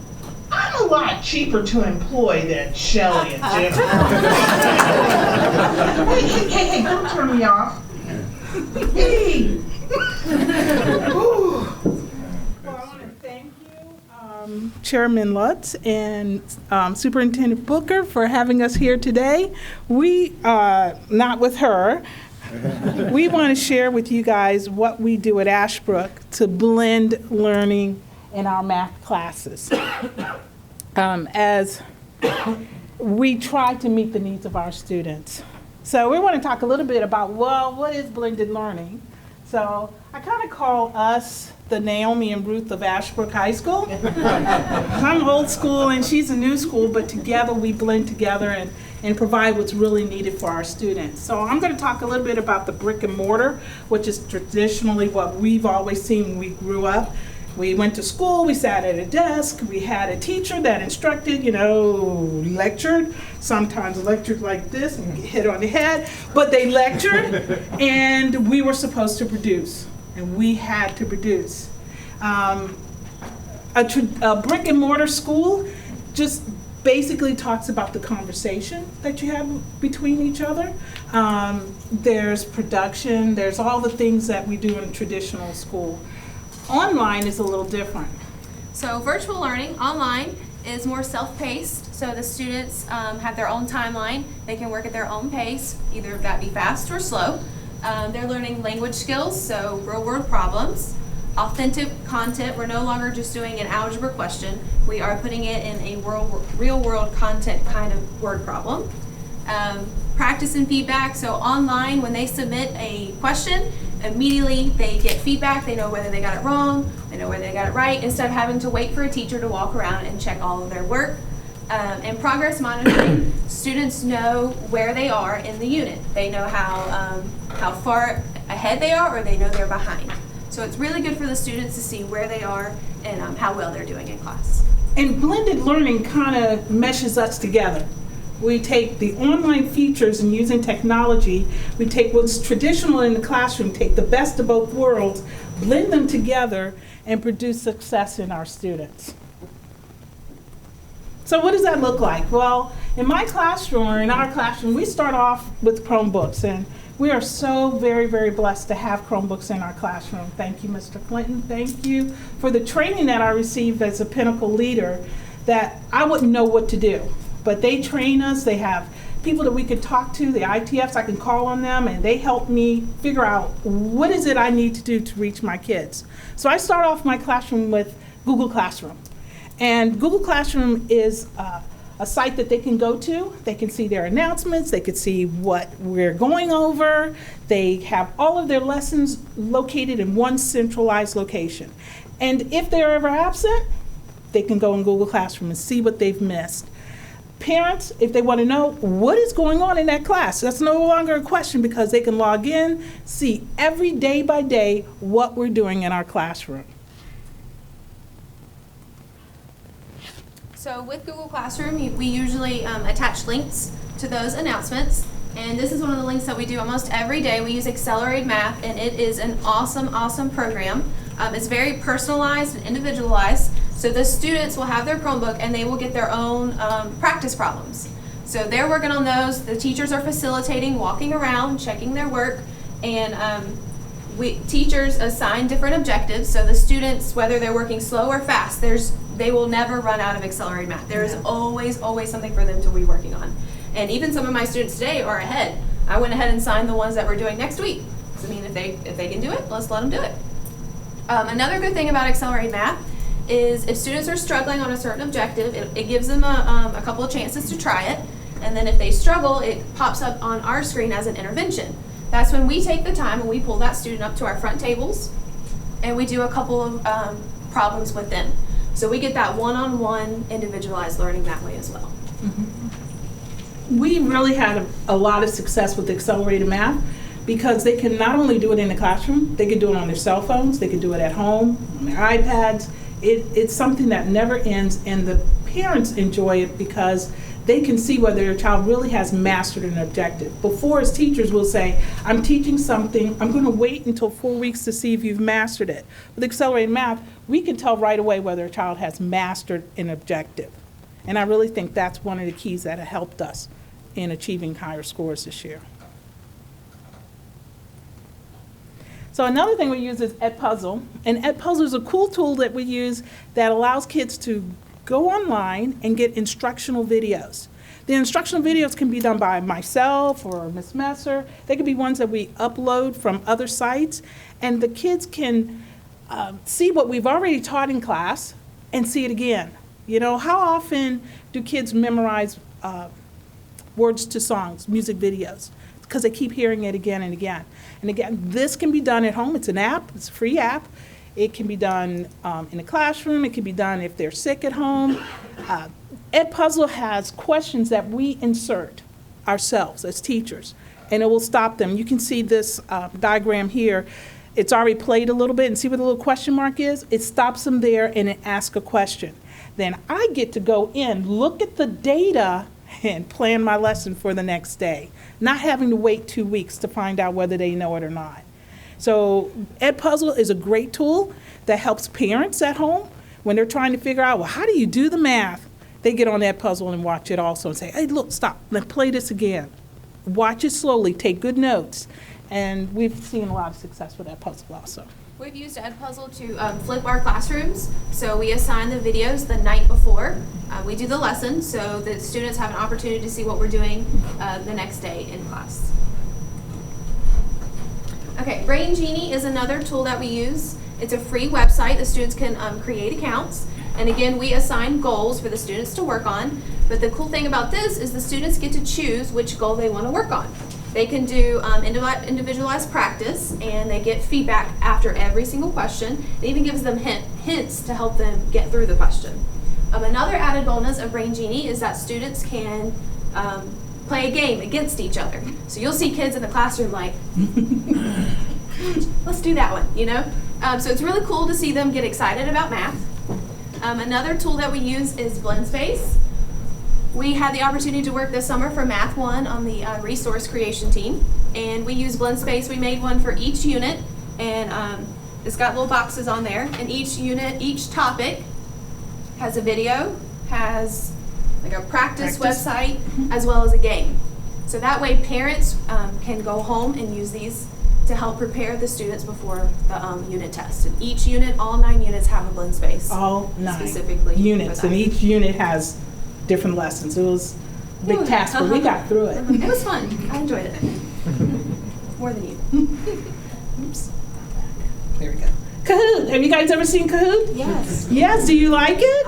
I'm a lot cheaper to employ than Shelly and Jennifer. Hey, don't turn me off. Hey. Ooh. Chairman Lutz and Superintendent Booker for having us here today. We, not with her, we want to share with you guys what we do at Ashbrook to blend learning in our math classes. As we try to meet the needs of our students. So we want to talk a little bit about, well, what is blended learning? So I kind of call us the Naomi and Ruth of Ashbrook High School. I'm old school and she's a new school, but together we blend together and provide what's really needed for our students. So I'm going to talk a little bit about the brick and mortar, which is traditionally what we've always seen when we grew up. We went to school, we sat at a desk, we had a teacher that instructed, lectured, sometimes lectured like this and get hit on the head, but they lectured and we were supposed to produce, and we had to produce. A brick and mortar school just basically talks about the conversation that you have between each other. There's production, there's all the things that we do in a traditional school. Online is a little different. So virtual learning online is more self-paced, so the students have their own timeline. They can work at their own pace, either that be fast or slow. They're learning language skills, so real-world problems, authentic content. We're no longer just doing an algebra question. We are putting it in a real-world content kind of word problem. Practice and feedback, so online when they submit a question, immediately they get feedback. They know whether they got it wrong, they know whether they got it right, instead of having to wait for a teacher to walk around and check all of their work. And progress monitoring, students know where they are in the unit. They know how far ahead they are, or they know they're behind. So it's really good for the students to see where they are and how well they're doing in class. And blended learning kind of meshes us together. We take the online features and using technology, we take what's traditional in the classroom, take the best of both worlds, blend them together, and produce success in our students. So what does that look like? Well, in my classroom, or in our classroom, we start off with Chromebooks, and we are so very, very blessed to have Chromebooks in our classroom. Thank you, Mr. Clinton. Thank you for the training that I received as a Pinnacle leader that I wouldn't know what to do. But they train us, they have people that we could talk to, the ITFs, I can call on them, and they help me figure out what is it I need to do to reach my kids. So I start off my classroom with Google Classroom. And Google Classroom is a site that they can go to. They can see their announcements, they can see what we're going over. They have all of their lessons located in one centralized location. And if they're ever absent, they can go in Google Classroom and see what they've missed. Parents, if they want to know what is going on in that class, that's no longer a question because they can log in, see every day by day what we're doing in our classroom. So with Google Classroom, we usually attach links to those announcements. And this is one of the links that we do almost every day. We use Accelerate Math, and it is an awesome, awesome program. It's very personalized and individualized. So the students will have their Chromebook and they will get their own practice problems. So they're working on those. The teachers are facilitating, walking around, checking their work, and teachers assign different objectives. So the students, whether they're working slow or fast, they will never run out of Accelerate Math. There is always something for them to be working on. And even some of my students today are ahead. I went ahead and signed the ones that we're doing next week. So, I mean, if they can do it, let's let them do it. Another good thing about Accelerate Math is if students are struggling on a certain objective, it gives them a couple of chances to try it. And then if they struggle, it pops up on our screen as an intervention. That's when we take the time and we pull that student up to our front tables and we do a couple of problems with them. So we get that one-on-one individualized learning that way as well. Mm-hmm. We really had a lot of success with Accelerated Math because they can not only do it in the classroom, they can do it on their cell phones, they can do it at home, on their iPads. It's something that never ends, and the parents enjoy it because they can see whether their child really has mastered an objective. Before, as teachers, we'll say, I'm teaching something, I'm going to wait until 4 weeks to see if you've mastered it. With Accelerated Math, we can tell right away whether a child has mastered an objective. And I really think that's one of the keys that have helped us in achieving higher scores this year. So another thing we use is Edpuzzle. And Edpuzzle is a cool tool that we use that allows kids to go online and get instructional videos. The instructional videos can be done by myself or Ms. Messer. They can be ones that we upload from other sites. And the kids can see what we've already taught in class and see it again. You know, how often do kids memorize words to songs, music videos? Because they keep hearing it again and again. And again, this can be done at home. It's an app. It's a free app. It can be done in the classroom. It can be done if they're sick at home. Edpuzzle has questions that we insert ourselves as teachers, and it will stop them. You can see this diagram here. It's already played a little bit, and see what the little question mark is? It stops them there, and it asks a question. Then I get to go in, look at the data, and plan my lesson for the next day, not having to wait 2 weeks to find out whether they know it or not. So Edpuzzle is a great tool that helps parents at home when they're trying to figure out, well, how do you do the math? They get on Edpuzzle and watch it also and say, hey, look, stop, let's play this again. Watch it slowly, take good notes. And we've seen a lot of success with Edpuzzle also. We've used Edpuzzle to flip our classrooms. So we assign the videos the night before. We do the lesson so that students have an opportunity to see what we're doing the next day in class. Okay, Brain Genie is another tool that we use. It's a free website. The students can create accounts. And again, we assign goals for the students to work on. But the cool thing about this is the students get to choose which goal they want to work on. They can do individualized practice, and they get feedback after every single question. It even gives them hints to help them get through the question. Another added bonus of Brain Genie is that students can play a game against each other. So you'll see kids in the classroom like, let's do that one, you know? So it's really cool to see them get excited about math. Another tool that we use is BlendSpace. We had the opportunity to work this summer for Math 1 on the resource creation team, and we use BlendSpace. We made one for each unit, and it's got little boxes on there, and each unit, each topic has a video, has like a practice website, as well as a game. So that way parents can go home and use these to help prepare the students before the unit test. And each unit, all 9 units have a BlendSpace. All 9 specifically units, and each unit has different lessons. It was a big task, but we got through it. It was fun. I enjoyed it. More than you. Oops. There we go. Kahoot. Have you guys ever seen Kahoot? Yes. Yes. Do you like it?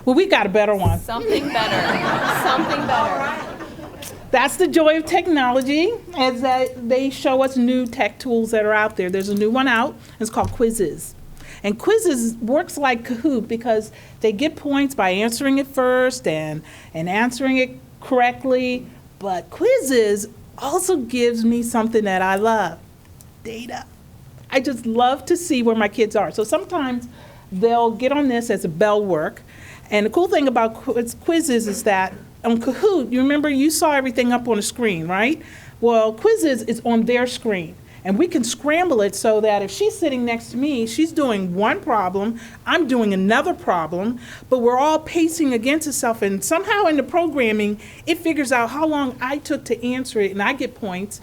Well, we got a better one. Something better. Something better. That's the joy of technology, is that they show us new tech tools that are out there. There's a new one out. It's called Quizzes. And Quizzes works like Kahoot because they get points by answering it first and answering it correctly. But Quizzes also gives me something that I love, data. I just love to see where my kids are. So sometimes they'll get on this as a bell work. And the cool thing about Quizzes is that on Kahoot, you remember you saw everything up on the screen, right? Well, Quizzes is on their screen. And we can scramble it so that if she's sitting next to me, she's doing one problem, I'm doing another problem, but we're all pacing against itself. And somehow in the programming, it figures out how long I took to answer it, and I get points.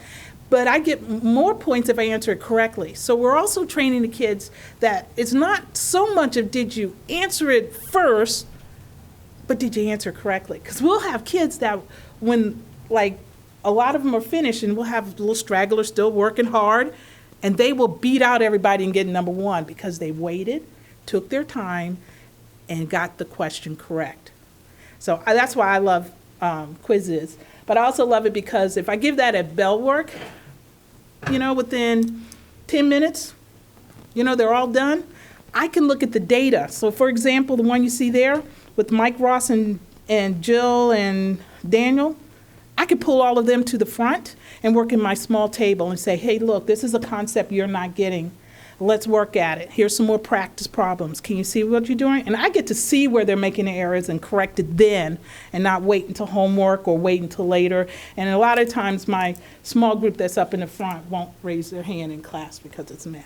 But I get more points if I answer it correctly. So we're also training the kids that it's not so much of did you answer it first, but did you answer correctly? Because we'll have kids that when, like, a lot of them are finished, and we'll have little stragglers still working hard, and they will beat out everybody and get number 1 because they waited, took their time, and got the question correct. So that's why I love Quizzes. But I also love it because if I give that at bell work, you know, within 10 minutes, you know, they're all done, I can look at the data. So for example, the one you see there with Mike Ross and Jill and Daniel, I could pull all of them to the front and work in my small table and say, hey, look, this is a concept you're not getting. Let's work at it. Here's some more practice problems. Can you see what you're doing? And I get to see where they're making the errors and correct it then and not wait until homework or wait until later. And a lot of times my small group that's up in the front won't raise their hand in class because it's math.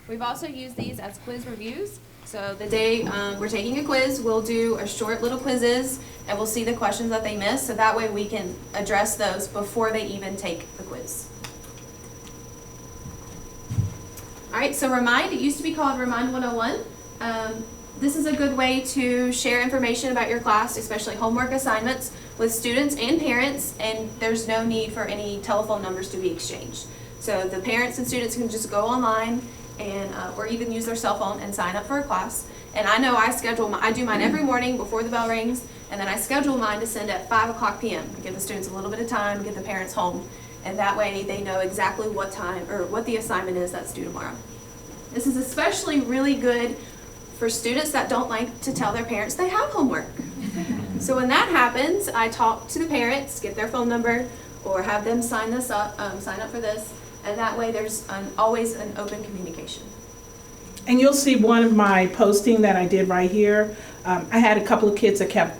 We've also used these as quiz reviews. So the day we're taking a quiz, we'll do a short little quizzes, and we'll see the questions that they missed, so that way we can address those before they even take the quiz. All right, so Remind, it used to be called Remind 101. This is a good way to share information about your class, especially homework assignments, with students and parents, and there's no need for any telephone numbers to be exchanged. So the parents and students can just go online and or even use their cell phone and sign up for a class. And I know I do mine every morning before the bell rings, and then I schedule mine to send at 5:00 p.m. Give the students a little bit of time, get the parents home, and that way they know exactly what time or what the assignment is that's due tomorrow. This is especially really good for students that don't like to tell their parents they have homework. So when that happens, I talk to the parents, get their phone number, or have them sign up for this. And that way there's always an open communication. And you'll see one of my posting that I did right here. I had a couple of kids that kept,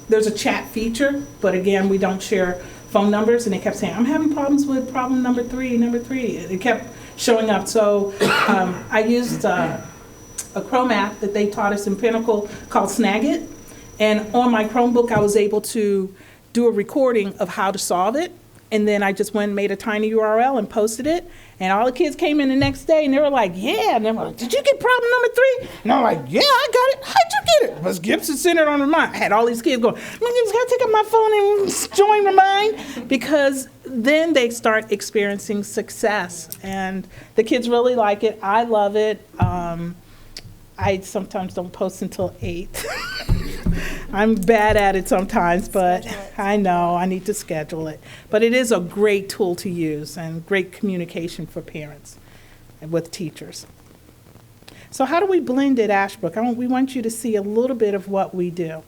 there's a chat feature, but again, we don't share phone numbers, and they kept saying, I'm having problems with problem number 3. It kept showing up. So I used a Chrome app that they taught us in Pinnacle called Snagit. And on my Chromebook, I was able to do a recording of how to solve it. And then I just went and made a tiny URL and posted it. And all the kids came in the next day and they were like, yeah. And they were like, did you get problem number 3? And I'm like, yeah, I got it. How'd you get it? Because Gibson Centered on Remind. I had all these kids going, I just got to take up my phone and join Remind. Because then they start experiencing success. And the kids really like it. I love it. I sometimes don't post until 8. I'm bad at it sometimes, but I know I need to schedule it. But it is a great tool to use and great communication for parents and with teachers. So how do we blend at Ashbrook? We want you to see a little bit of what we do.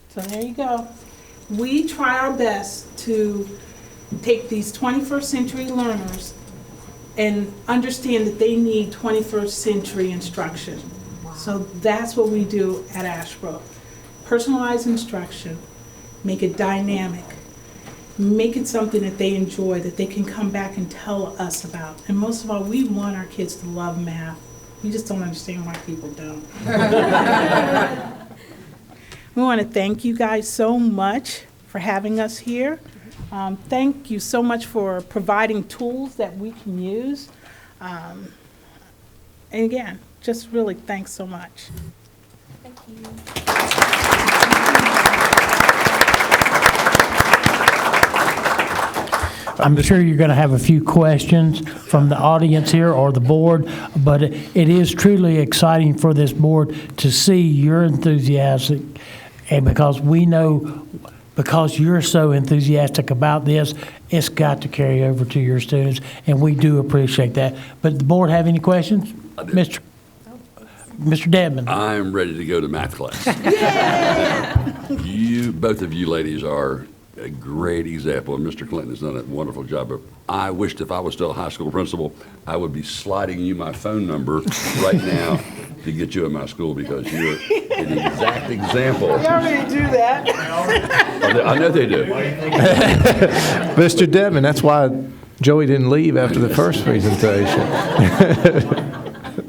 So there you go. We try our best to take these 21st century learners and understand that they need 21st century instruction. So that's what we do at Ashbrook. Personalized instruction, make it dynamic, make it something that they enjoy, that they can come back and tell us about. And most of all, we want our kids to love math. We just don't understand why people don't. We want to thank you guys so much for having us here. Thank you so much for providing tools that we can use. And again, just really thanks so much. Thank you. I'm sure you're going to have a few questions from the audience here or the board, but it is truly exciting for this board to see your enthusiasm, and because we know, because you're so enthusiastic about this, it's got to carry over to your students, and we do appreciate that. But the board have any questions? Mr. Dedman. I'm ready to go to math class. Both of you ladies are a great example, and Mr. Clinton has done a wonderful job. But I wished if I was still a high school principal, I would be sliding you my phone number right now to get you in my school, because you're an exact example. They already do that. I know they do. Mr. Dedman, that's why Joey didn't leave after the first presentation.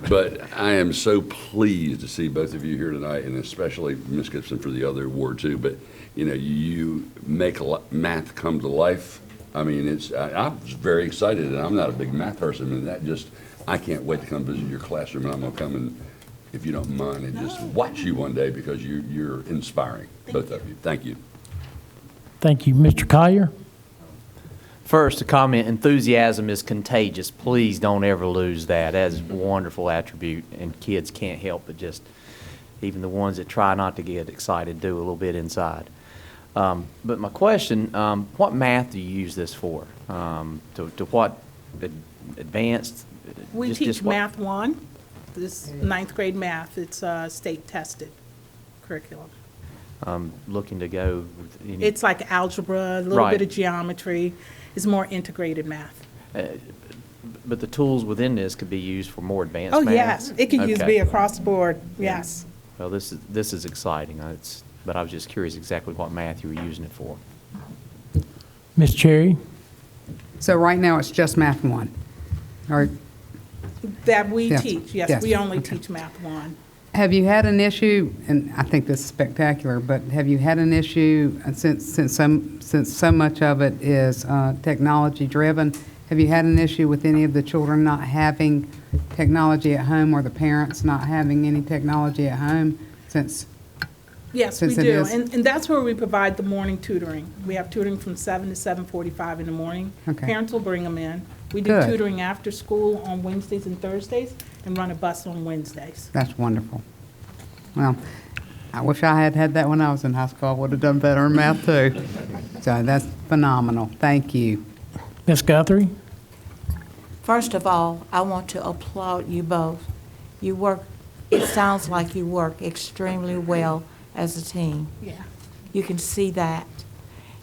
But I am so pleased to see both of you here tonight, and especially Ms. Gibson for the other award too. But you know, you make math come to life. I mean, I was very excited, and I'm not a big math person, and I can't wait to come visit your classroom, and I'm gonna come and, if you don't mind, and just watch you one day, because you're inspiring, both of you. Thank you. Thank you. Mr. Collier? First, a comment, enthusiasm is contagious. Please don't ever lose that. That is a wonderful attribute, and kids can't help but just, even the ones that try not to get excited, do a little bit inside. But my question, what math do you use this for? To what advanced? We teach Math 1, this 9th grade math. It's state tested curriculum. Looking to go with any? It's like algebra, a little bit of geometry. It's more integrated math. But the tools within this could be used for more advanced math? Oh, yes. It can be across the board, yes. Well, this is exciting. But I was just curious exactly what math you were using it for. Ms. Cherry? So right now, it's just Math 1? Or That we Yes. teach, yes. Yes. We only Okay. teach Math 1. have you had an issue, and I think this is spectacular, but have you had an issue, since so much of it is technology-driven, have you had an issue with any of the children not having technology at home, or the parents not having any technology at home, since Yes, we Since it do. is- And that's where we provide the morning tutoring. We have tutoring from 7 to 7:45 in the morning. Okay. Parents will bring them in. We do Good. tutoring after school on Wednesdays and Thursdays, and run a bus on Wednesdays. That's wonderful. Well, I wish I had had that when I was in high school. I would have done better in math, too. So that's phenomenal. Thank you. Ms. Guthrie? First of all, I want to applaud you both. You work, it sounds like you work extremely well as a team. Yeah. You can see that.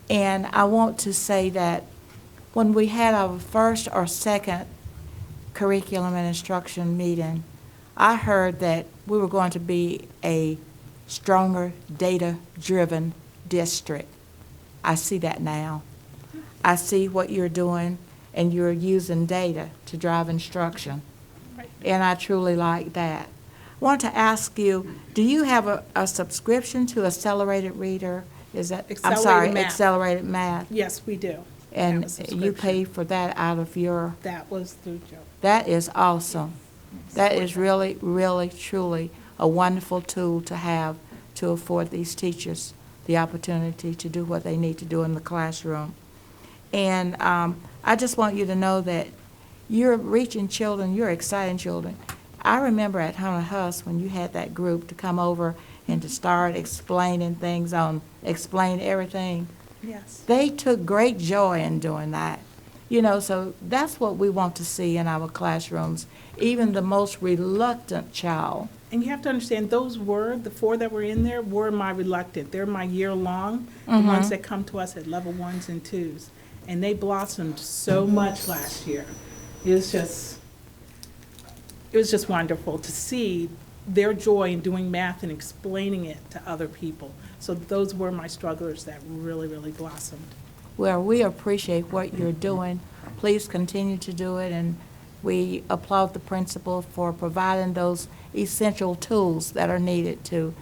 And I want to say that when we had our first or second curriculum and instruction meeting, I heard that we were going to be a stronger data-driven district. I see that now. I see what you're doing, and you're using data to drive instruction. And I truly like that. I want to ask you, do you have a subscription to Accelerated Reader? Is that, I'm sorry, Accelerated Math? Yes, we do. And have a you subscription. pay for that out of your, That was through Joe. that is awesome. That is really, really, truly a wonderful tool to have to afford these teachers the opportunity to do what they need to do in the classroom. And I just want you to know that you're reaching children, you're exciting children. I remember at Hunter Huss when you had that group to come over and to start explaining things on Explain Everything. Yes. They took great joy in doing that. You know, so that's what we want to see in our classrooms, even the most reluctant child. And you have to understand, those were, the 4 that were in there were my reluctant. They're my year-long, the Mhm. ones that come to us at level 1s and 2s. And they blossomed so much last year. It was just wonderful to see their joy in doing math and explaining it to other people. So those were my strugglers that really, really blossomed. Well, we appreciate what you're doing. Please continue to do it, and we applaud the principal for providing those essential tools that are needed to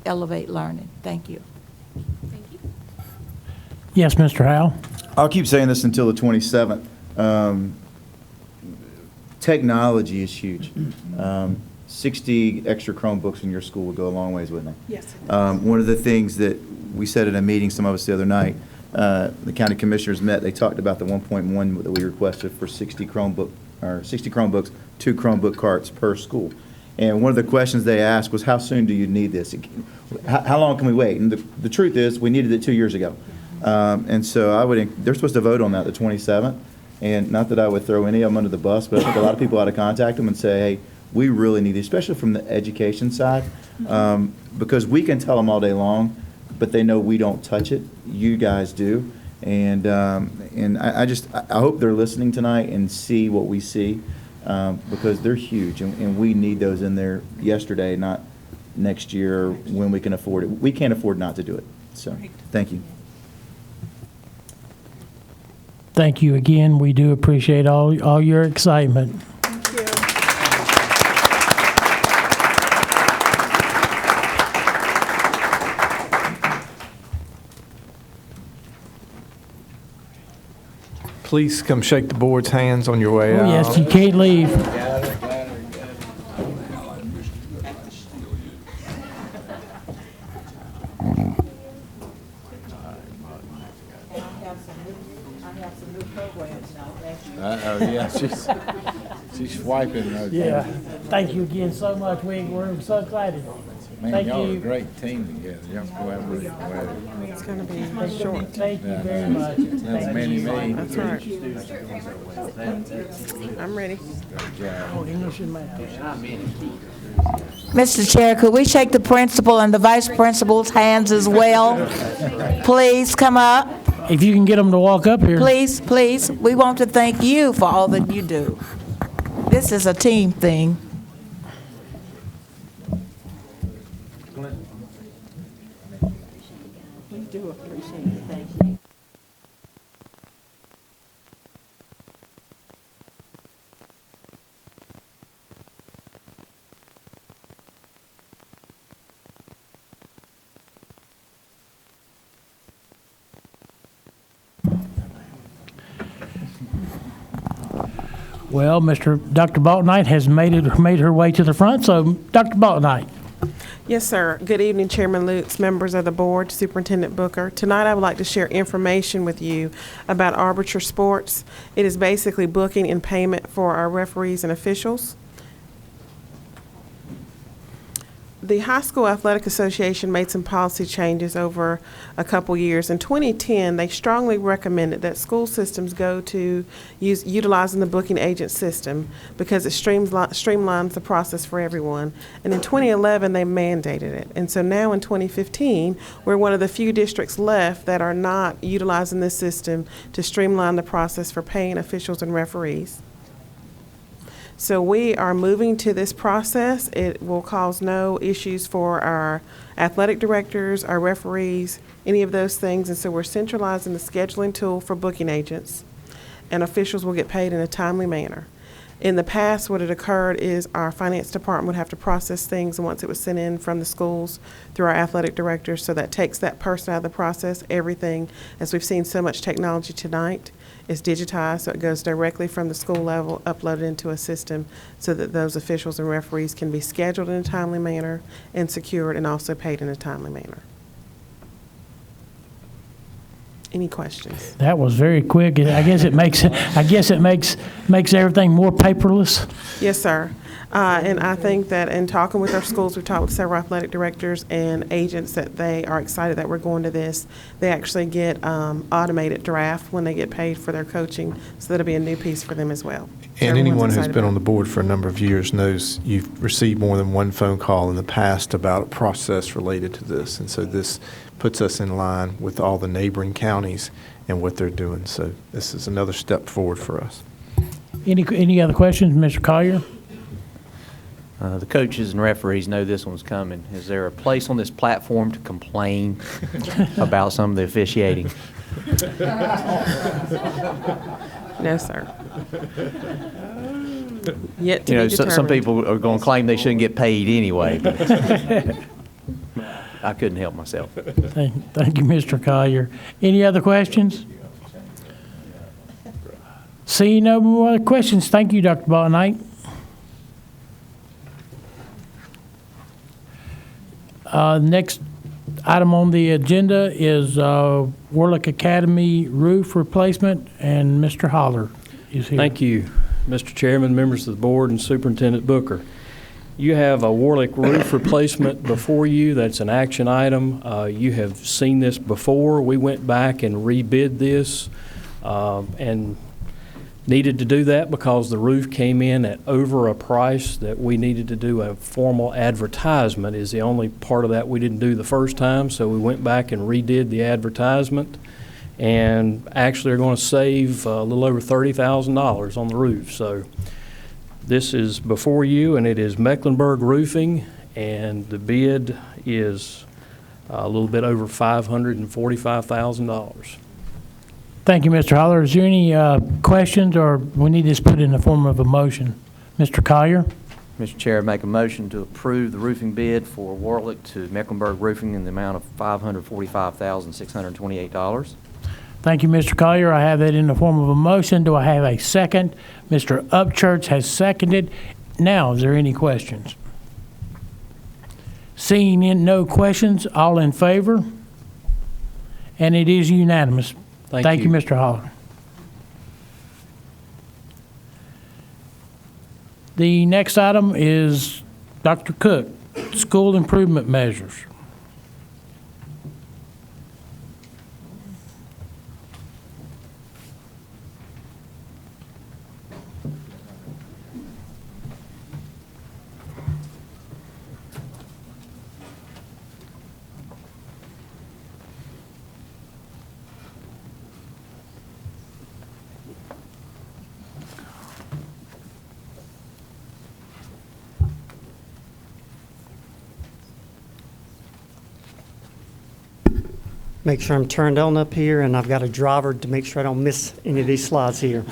elevate learning. Thank you. Yes, Mr. Howell? I'll keep saying this until the 27th. Technology is huge. 60 extra Chromebooks in your school would go a long ways, wouldn't it? Yes. One of the things that we said at a meeting, some of us the other night, the county commissioners met, they talked about the 1.1 that we requested for 60 Chromebooks, 2 Chromebook carts per school. And one of the questions they asked was, how soon do you need this? How long can we wait? And the truth is, we needed it 2 years ago. And so they're supposed to vote on that the 27th. And not that I would throw any of them under the bus, but I think a lot of people ought to contact them and say, hey, we really need these, especially from the education side, because we can tell them all day long, but they know we don't touch it. You guys do. And I hope they're listening tonight and see what we see, because they're huge, and we need those in there yesterday, not next year when we can afford it. We can't afford not to do it. So, thank you. Thank you again. We do appreciate all your excitement. Please come shake the board's hands on your way out. Oh, yes, you can't leave. Yeah, she's swiping those. Yeah. Thank you again so much. We're so excited. Man, Thank y'all are a you. great team together. Y'all collaborate well. It's going to be short. Thank you Yeah, very much. That's many me. That's right. I'm ready. Oh, English and math. Mr. Chair, could we shake the principal and the vice principal's hands as well? Please come up. If you can get them to walk up here. Please, please. We want to thank you for all that you do. This is a team thing. We do appreciate it. Thank you. Well, Dr. Baltnight has made her way to the front, so Dr. Baltnight. Yes, sir. Good evening, Chairman Lutz, members of the board, Superintendent Booker. Tonight, I would like to share information with you about Arbiter Sports. It is basically booking and payment for our referees and officials. The High School Athletic Association made some policy changes over a couple years. In 2010, they strongly recommended that school systems go to utilizing the booking agent system because it streamlines the process for everyone. And in 2011, they mandated it. And so now in 2015, we're one of the few districts left that are not utilizing this system to streamline the process for paying officials and referees. So we are moving to this process. It will cause no issues for our athletic directors, our referees, any of those things. And so we're centralizing the scheduling tool for booking agents, and officials will get paid in a timely manner. In the past, what had occurred is our finance department would have to process things once it was sent in from the schools through our athletic directors. So that takes that person out of the process. Everything, as we've seen so much technology tonight, is digitized, so it goes directly from the school level, uploaded into a system so that those officials and referees can be scheduled in a timely manner and secured and also paid in a timely manner. Any questions? That was very quick. I guess it makes everything more paperless. Yes, sir. And I think that in talking with our schools, we've talked with several athletic directors and agents that they are excited that we're going to this. They actually get automated draft when they get paid for their coaching, so that'll be a new piece for them as well. So And anyone everyone's who's excited been about on the board for a number of years knows you've received more than one phone call in the past about a process related to this. And so this puts us in line with all the neighboring counties and what they're doing. So this is another step forward for us. Any other questions, Mr. Collier? The coaches and referees know this one's coming. Is there a place on this platform to complain about some of the officiating? No, sir. Yet to You know, be determined. some people are going to claim they shouldn't get paid anyway, but I couldn't help myself. Thank you, Mr. Collier. Any other questions? Seeing no more questions, thank you, Dr. Ball-Knight. Next item on the agenda is Warlick Academy roof replacement, and Mr. Holler is here. Thank you, Mr. Chairman, members of the board, and Superintendent Booker. You have a Warlick roof replacement before you. That's an action item. You have seen this before. We went back and rebid this and needed to do that because the roof came in at over a price that we needed to do a formal advertisement is the only part of that we didn't do the first time. So we went back and redid the advertisement and actually are going to save a little over $30,000 on the roof. So this is before you, and it is Mecklenburg Roofing, and the bid is a little bit over $545,000. Thank you, Mr. Holler. Is there any questions, or we need this put in the form of a motion? Mr. Collier? Mr. Chair, I make a motion to approve the roofing bid for Warlick to Mecklenburg Roofing in the amount of $545,628. Thank you, Mr. Collier. I have that in the form of a motion. Do I have a second? Mr. Upchurch has seconded. Now, is there any questions? Seeing no questions, all in favor? And it is unanimous. Thank you, Mr. Holler. The next item is Dr. Cook, school improvement measures. Make sure I'm turned on up here, and I've got a driver to make sure I don't miss any of these slides here.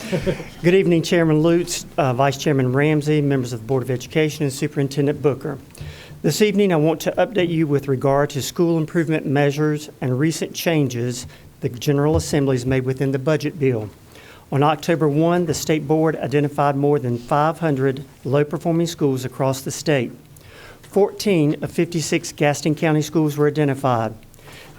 Good evening, Chairman Lutz, Vice Chairman Ramsey, members of the Board of Education, and Superintendent Booker. This evening, I want to update you with regard to school improvement measures and recent changes the General Assembly has made within the budget bill. On October 1, the State Board identified more than 500 low-performing schools across the state. 14 of 56 Gaston County schools were identified.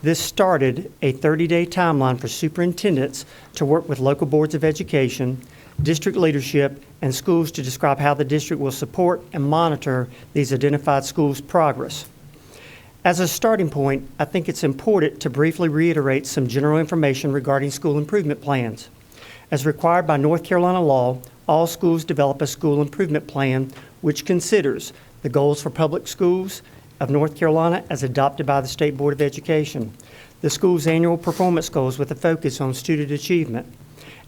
This started a 30-day timeline for superintendents to work with local boards of education, district leadership, and schools to describe how the district will support and monitor these identified schools' progress. As a starting point, I think it's important to briefly reiterate some general information regarding school improvement plans. As required by North Carolina law, all schools develop a school improvement plan which considers the goals for public schools of North Carolina as adopted by the State Board of Education, the school's annual performance goals with a focus on student achievement,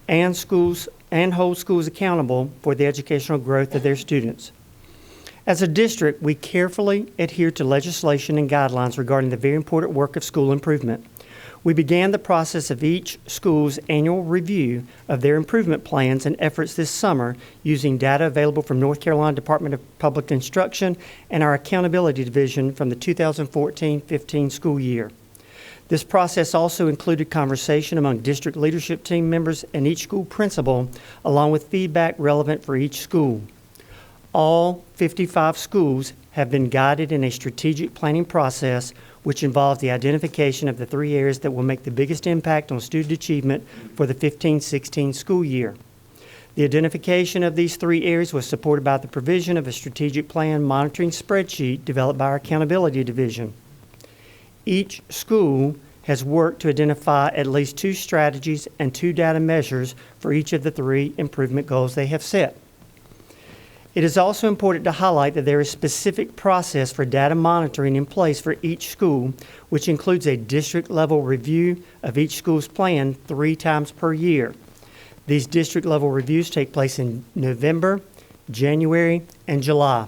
and hold schools accountable for the educational growth of their students. As a district, we carefully adhere to legislation and guidelines regarding the very important work of school improvement. We began the process of each school's annual review of their improvement plans and efforts this summer using data available from North Carolina Department of Public Instruction and our Accountability Division from the 2014-15 school year. This process also included conversation among district leadership team members and each school principal, along with feedback relevant for each school. All 55 schools have been guided in a strategic planning process which involves the identification of the 3 areas that will make the biggest impact on student achievement for the 15-16 school year. The identification of these 3 areas was supported by the provision of a strategic plan monitoring spreadsheet developed by our Accountability Division. Each school has worked to identify at least 2 strategies and 2 data measures for each of the 3 improvement goals they have set. It is also important to highlight that there is a specific process for data monitoring in place for each school, which includes a district-level review of each school's plan 3 times per year. These district-level reviews take place in November, January, and July.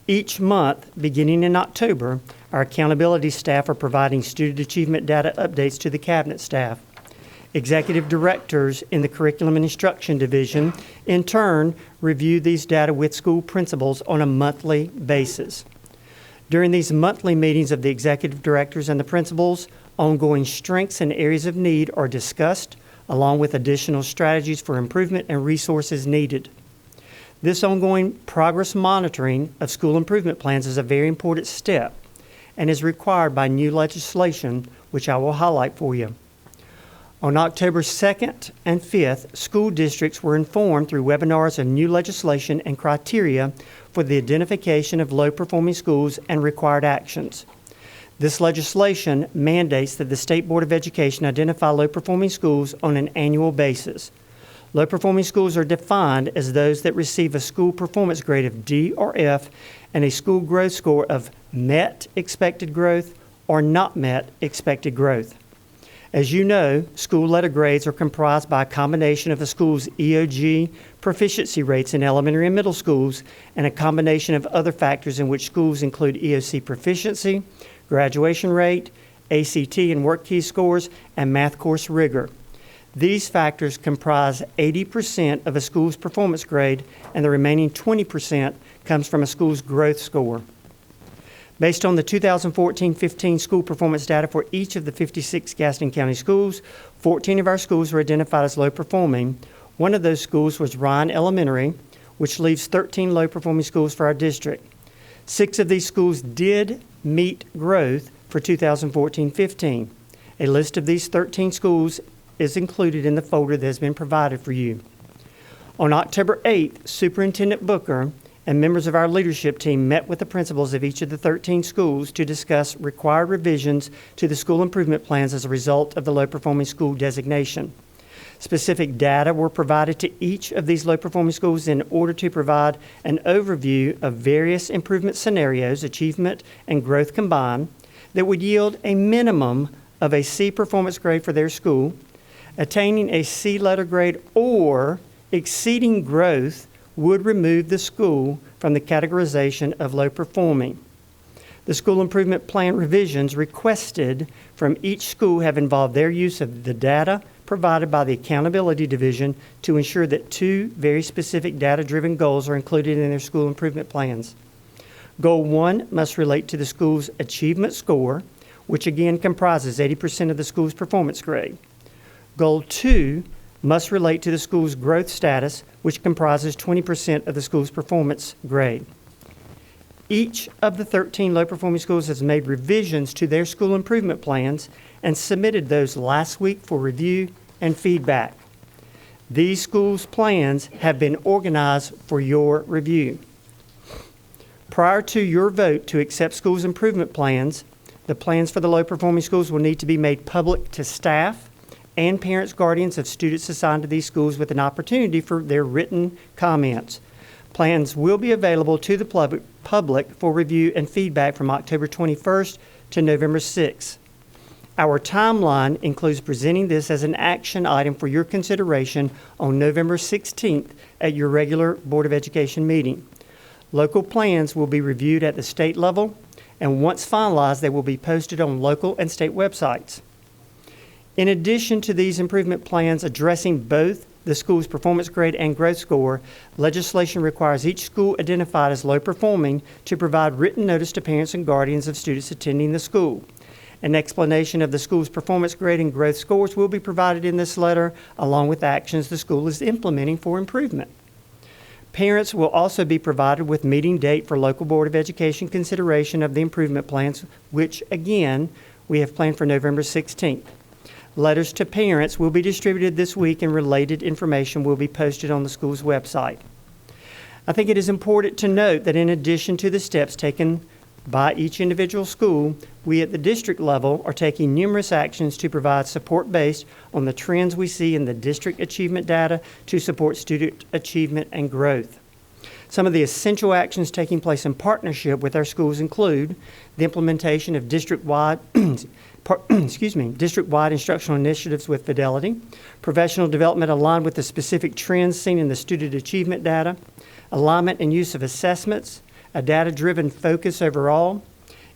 Each month, beginning in October, our accountability staff are providing student achievement data updates to the cabinet staff. Executive directors in the Curriculum and Instruction Division, in turn, review these data with school principals on a monthly basis. During these monthly meetings of the executive directors and the principals, ongoing strengths and areas of need are discussed, along with additional strategies for improvement and resources needed. This ongoing progress monitoring of school improvement plans is a very important step and is required by new legislation, which I will highlight for you. On October 2nd and 5th, school districts were informed through webinars of new legislation and criteria for the identification of low-performing schools and required actions. This legislation mandates that the State Board of Education identify low-performing schools on an annual basis. Low-performing schools are defined as those that receive a school performance grade of D or F and a school growth score of met expected growth or not met expected growth. As you know, school letter grades are comprised by a combination of a school's EOG proficiency rates in elementary and middle schools and a combination of other factors in which schools include EOC proficiency, graduation rate, ACT and work key scores, and math course rigor. These factors comprise 80% of a school's performance grade, and the remaining 20% comes from a school's growth score. Based on the 2014-15 school performance data for each of the 56 Gaston County schools, 14 of our schools were identified as low performing. One of those schools was Ryan Elementary, which leaves 13 low performing schools for our district. 6 of these schools did meet growth for 2014-15. A list of these 13 schools is included in the folder that has been provided for you. On October 8th, Superintendent Booker and members of our leadership team met with the principals of each of the 13 schools to discuss required revisions to the school improvement plans as a result of the low-performing school designation. Specific data were provided to each of these low-performing schools in order to provide an overview of various improvement scenarios, achievement and growth combined, that would yield a minimum of a C performance grade for their school, attaining a C letter grade or exceeding growth would remove the school from the categorization of low performing. The school improvement plan revisions requested from each school have involved their use of the data provided by the Accountability Division to ensure that 2 very specific data-driven goals are included in their school improvement plans. Goal 1 must relate to the school's achievement score, which again comprises 80% of the school's performance grade. Goal 2 must relate to the school's growth status, which comprises 20% of the school's performance grade. Each of the 13 low-performing schools has made revisions to their school improvement plans and submitted those last week for review and feedback. These schools' plans have been organized for your review. Prior to your vote to accept schools' improvement plans, the plans for the low-performing schools will need to be made public to staff and parents, guardians of students assigned to these schools with an opportunity for their written comments. Plans will be available to the public for review and feedback from October 21st to November 6th. Our timeline includes presenting this as an action item for your consideration on November 16th at your regular Board of Education meeting. Local plans will be reviewed at the state level, and once finalized, they will be posted on local and state websites. In addition to these improvement plans addressing both the school's performance grade and growth score, legislation requires each school identified as low performing to provide written notice to parents and guardians of students attending the school. An explanation of the school's performance grade and growth scores will be provided in this letter, along with actions the school is implementing for improvement. Parents will also be provided with meeting date for local Board of Education consideration of the improvement plans, which, again, we have planned for November 16th. Letters to parents will be distributed this week, and related information will be posted on the school's website. I think it is important to note that in addition to the steps taken by each individual school, we at the district level are taking numerous actions to provide support based on the trends we see in the district achievement data to support student achievement and growth. Some of the essential actions taking place in partnership with our schools include the implementation of district-wide district-wide instructional initiatives with Fidelity, professional development aligned with the specific trends seen in the student achievement data, alignment and use of assessments, a data-driven focus overall,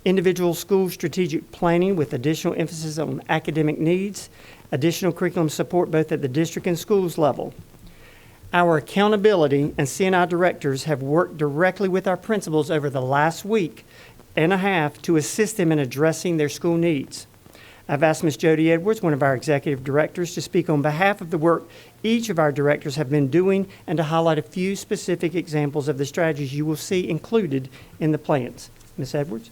individual school strategic planning with additional emphasis on academic needs, additional curriculum support both at the district and schools level. Our accountability and C&I directors have worked directly with our principals over the last week and a half to assist them in addressing their school needs. I've asked Ms. Jody Edwards, one of our executive directors, to speak on behalf of the work each of our directors have been doing and to highlight a few specific examples of the strategies you will see included in the plans. Ms. Edwards?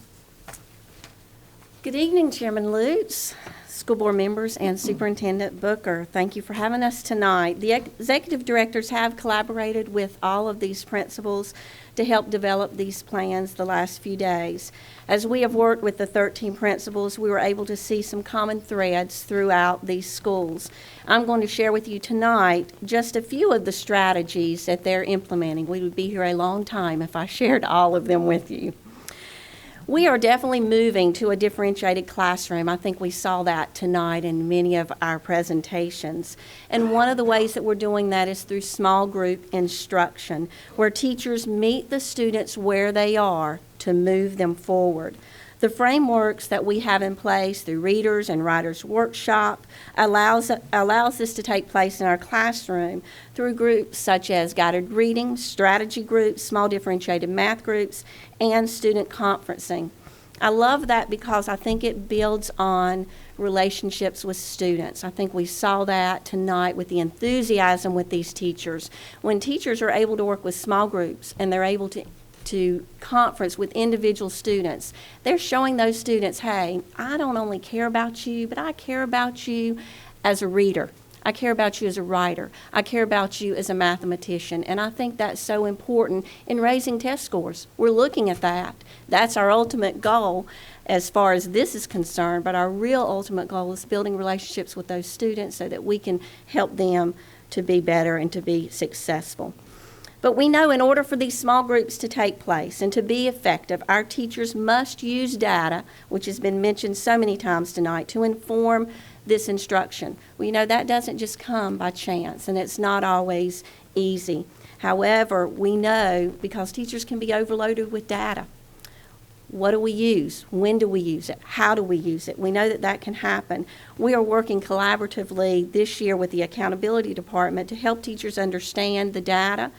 Good evening, Chairman Lutz, school board members, and Superintendent Booker. Thank you for having us tonight. The executive directors have collaborated with all of these principals to help develop these plans the last few days. As we have worked with the 13 principals, we were able to see some common threads throughout these schools. I'm going to share with you tonight just a few of the strategies that they're implementing. We would be here a long time if I shared all of them with you. We are definitely moving to a differentiated classroom. I think we saw that tonight in many of our presentations. And one of the ways that we're doing that is through small group instruction, where teachers meet the students where they are to move them forward. The frameworks that we have in place through Readers and Writers Workshop allows this to take place in our classroom through groups such as guided reading, strategy groups, small differentiated math groups, and student conferencing. I love that because I think it builds on relationships with students. I think we saw that tonight with the enthusiasm with these teachers. When teachers are able to work with small groups and they're able to conference with individual students, they're showing those students, hey, I don't only care about you, but I care about you as a reader. I care about you as a writer. I care about you as a mathematician. And I think that's so important in raising test scores. We're looking at that. That's our ultimate goal as far as this is concerned, but our real ultimate goal is building relationships with those students so that we can help them to be better and to be successful. But we know in order for these small groups to take place and to be effective, our teachers must use data, which has been mentioned so many times tonight, to inform this instruction. We know that doesn't just come by chance, and it's not always easy. However, we know because teachers can be overloaded with data. What do we use? When do we use it? How do we use it? We know that that can happen. We are working collaboratively this year with the accountability department to help teachers understand the data,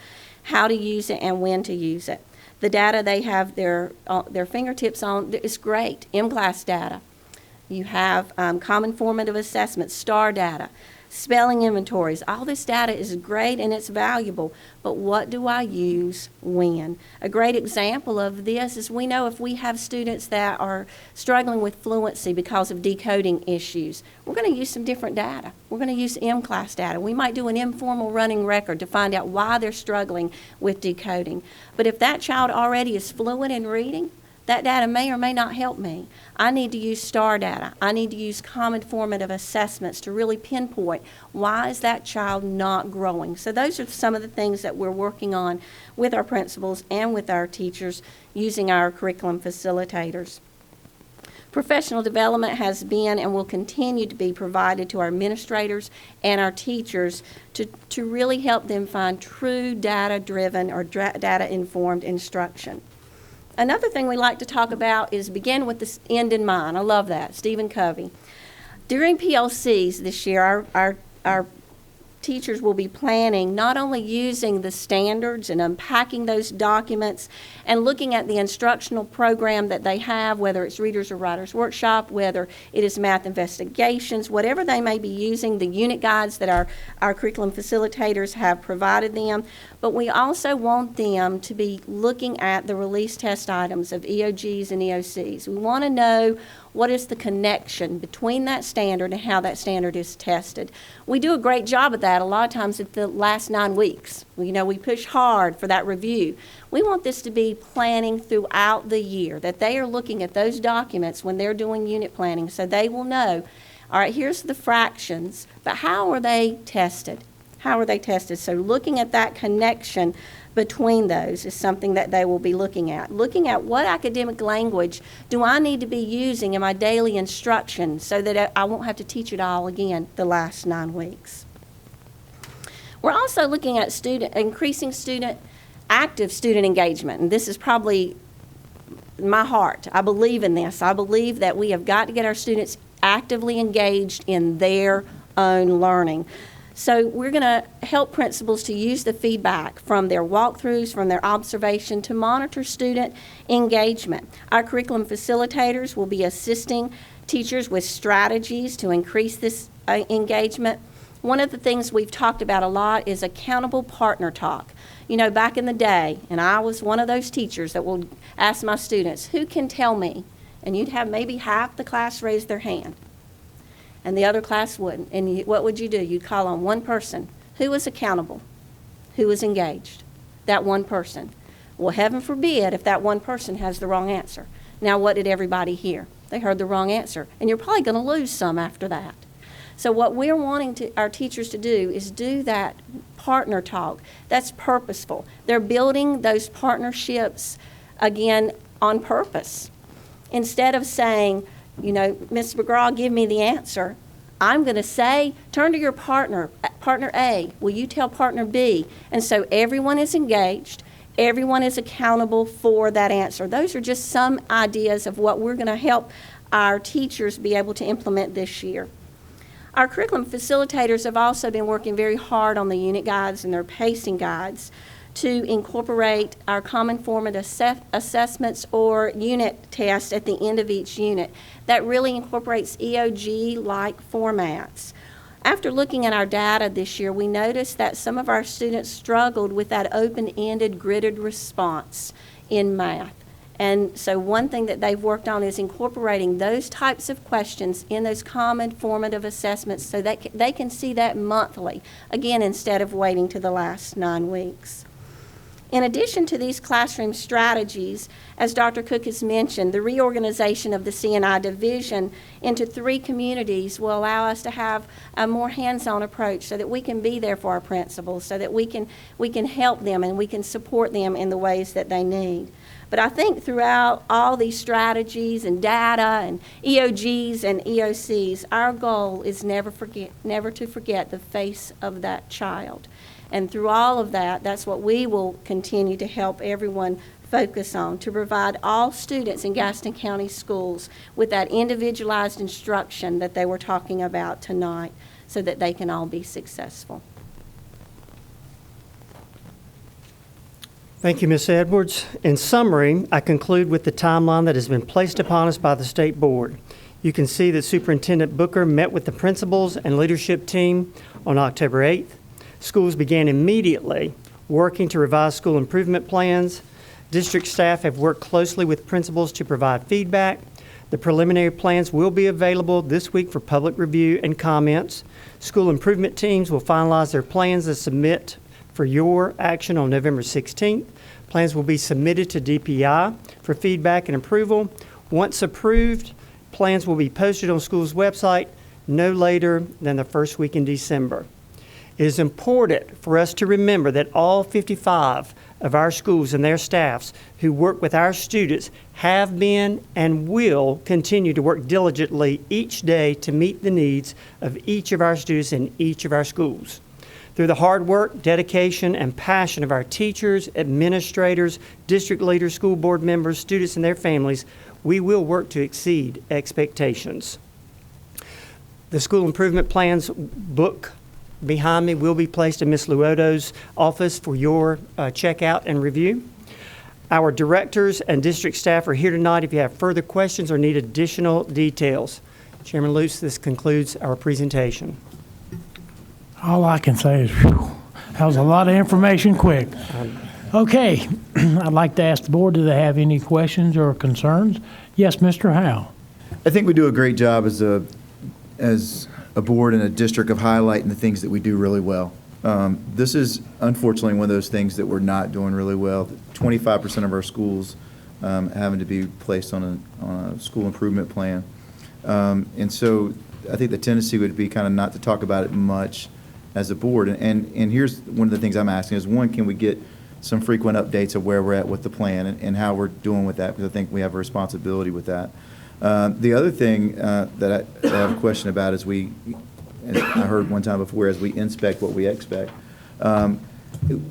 how to use it, and when to use it. The data they have their fingertips on is great. M-Class data. You have common formative assessment, STAR data. spelling inventories. All this data is great and it's valuable, but what do I use when? A great example of this is we know if we have students that are struggling with fluency because of decoding issues, we're going to use some different data. We're going to use M-class data. We might do an informal running record to find out why they're struggling with decoding. But if that child already is fluent in reading, that data may or may not help me. I need to use STAR data. I need to use common formative assessments to really pinpoint why is that child not growing. So those are some of the things that we're working on with our principals and with our teachers using our curriculum facilitators. Professional development has been and will continue to be provided to our administrators and our teachers to really help them find true data-driven or data-informed instruction. Another thing we like to talk about is begin with the end in mind. I love that, Stephen Covey. During PLCs this year, our teachers will be planning not only using the standards and unpacking those documents and looking at the instructional program that they have, whether it's Readers or Writers Workshop, whether it is Math Investigations, whatever they may be using, the unit guides that our curriculum facilitators have provided them. But we also want them to be looking at the release test items of EOGs and EOCs. We want to know what is the connection between that standard and how that standard is tested. We do a great job of that a lot of times at the last 9 weeks. We push hard for that review. We want this to be planning throughout the year, that they are looking at those documents when they're doing unit planning so they will know, all right, here's the fractions, but how are they tested? How are they tested? So looking at that connection between those is something that they will be looking at. Looking at what academic language do I need to be using in my daily instruction so that I won't have to teach it all again the last 9 weeks. We're also looking at increasing active student engagement, and this is probably my heart. I believe in this. I believe that we have got to get our students actively engaged in their own learning. So we're going to help principals to use the feedback from their walkthroughs, from their observation to monitor student engagement. Our curriculum facilitators will be assisting teachers with strategies to increase this engagement. One of the things we've talked about a lot is accountable partner talk. You know, back in the day, and I was one of those teachers that will ask my students, who can tell me? And you'd have maybe half the class raise their hand, and the other class wouldn't. And what would you do? You'd call on one person. Who was accountable? Who was engaged? That one person. Well, heaven forbid if that one person has the wrong answer. Now, what did everybody hear? They heard the wrong answer. And you're probably going to lose some after that. So what we're wanting our teachers to do is do that partner talk. That's purposeful. They're building those partnerships, again, on purpose. Instead of saying, you know, Ms. McGraw, give me the answer, I'm going to say, turn to your partner A. Will you tell partner B? And so everyone is engaged. Everyone is accountable for that answer. Those are just some ideas of what we're going to help our teachers be able to implement this year. Our curriculum facilitators have also been working very hard on the unit guides and their pacing guides to incorporate our common formative assessments or unit tests at the end of each unit. That really incorporates EOG-like formats. After looking at our data this year, we noticed that some of our students struggled with that open-ended, gridded response in math. And so one thing that they've worked on is incorporating those types of questions in those common formative assessments so that they can see that monthly, again, instead of waiting to the last 9 weeks. In addition to these classroom strategies, as Dr. Cook has mentioned, the reorganization of the C&I division into 3 communities will allow us to have a more hands-on approach so that we can be there for our principals, so that we can help them and we can support them in the ways that they need. But I think throughout all these strategies and data and EOGs and EOCs, our goal is never to forget the face of that child. And through all of that, that's what we will continue to help everyone focus on, to provide all students in Gaston County schools with that individualized instruction that they were talking about tonight so that they can all be successful. Thank you, Ms. Edwards. In summary, I conclude with the timeline that has been placed upon us by the State Board. You can see that Superintendent Booker met with the principals and leadership team on October 8th. Schools began immediately working to revise school improvement plans. District staff have worked closely with principals to provide feedback. The preliminary plans will be available this week for public review and comments. School improvement teams will finalize their plans and submit for your action on November 16th. Plans will be submitted to DPI for feedback and approval. Once approved, plans will be posted on school's website no later than the first week in December. It is important for us to remember that all 55 of our schools and their staffs who work with our students have been and will continue to work diligently each day to meet the needs of each of our students in each of our schools. Through the hard work, dedication, and passion of our teachers, administrators, district leaders, school board members, students, and their families, we will work to exceed expectations. The school improvement plans book behind me will be placed in Ms. Luoto's office for your checkout and review. Our directors and district staff are here tonight if you have further questions or need additional details. Chairman Lutz, this concludes our presentation. All I can say is, whew, that was a lot of information quick. Okay, I'd like to ask the board, do they have any questions or concerns? Yes, Mr. Howe. I think we do a great job as a board and a district of highlighting the things that we do really well. This is unfortunately one of those things that we're not doing really well. 25% of our schools having to be placed on a school improvement plan. And so I think the tendency would be kind of not to talk about it much as a board. And here's one of the things I'm asking is, one, can we get some frequent updates of where we're at with the plan and how we're doing with that, because I think we have a responsibility with that. The other thing that I have a question about is as I heard one time before, as we inspect what we expect.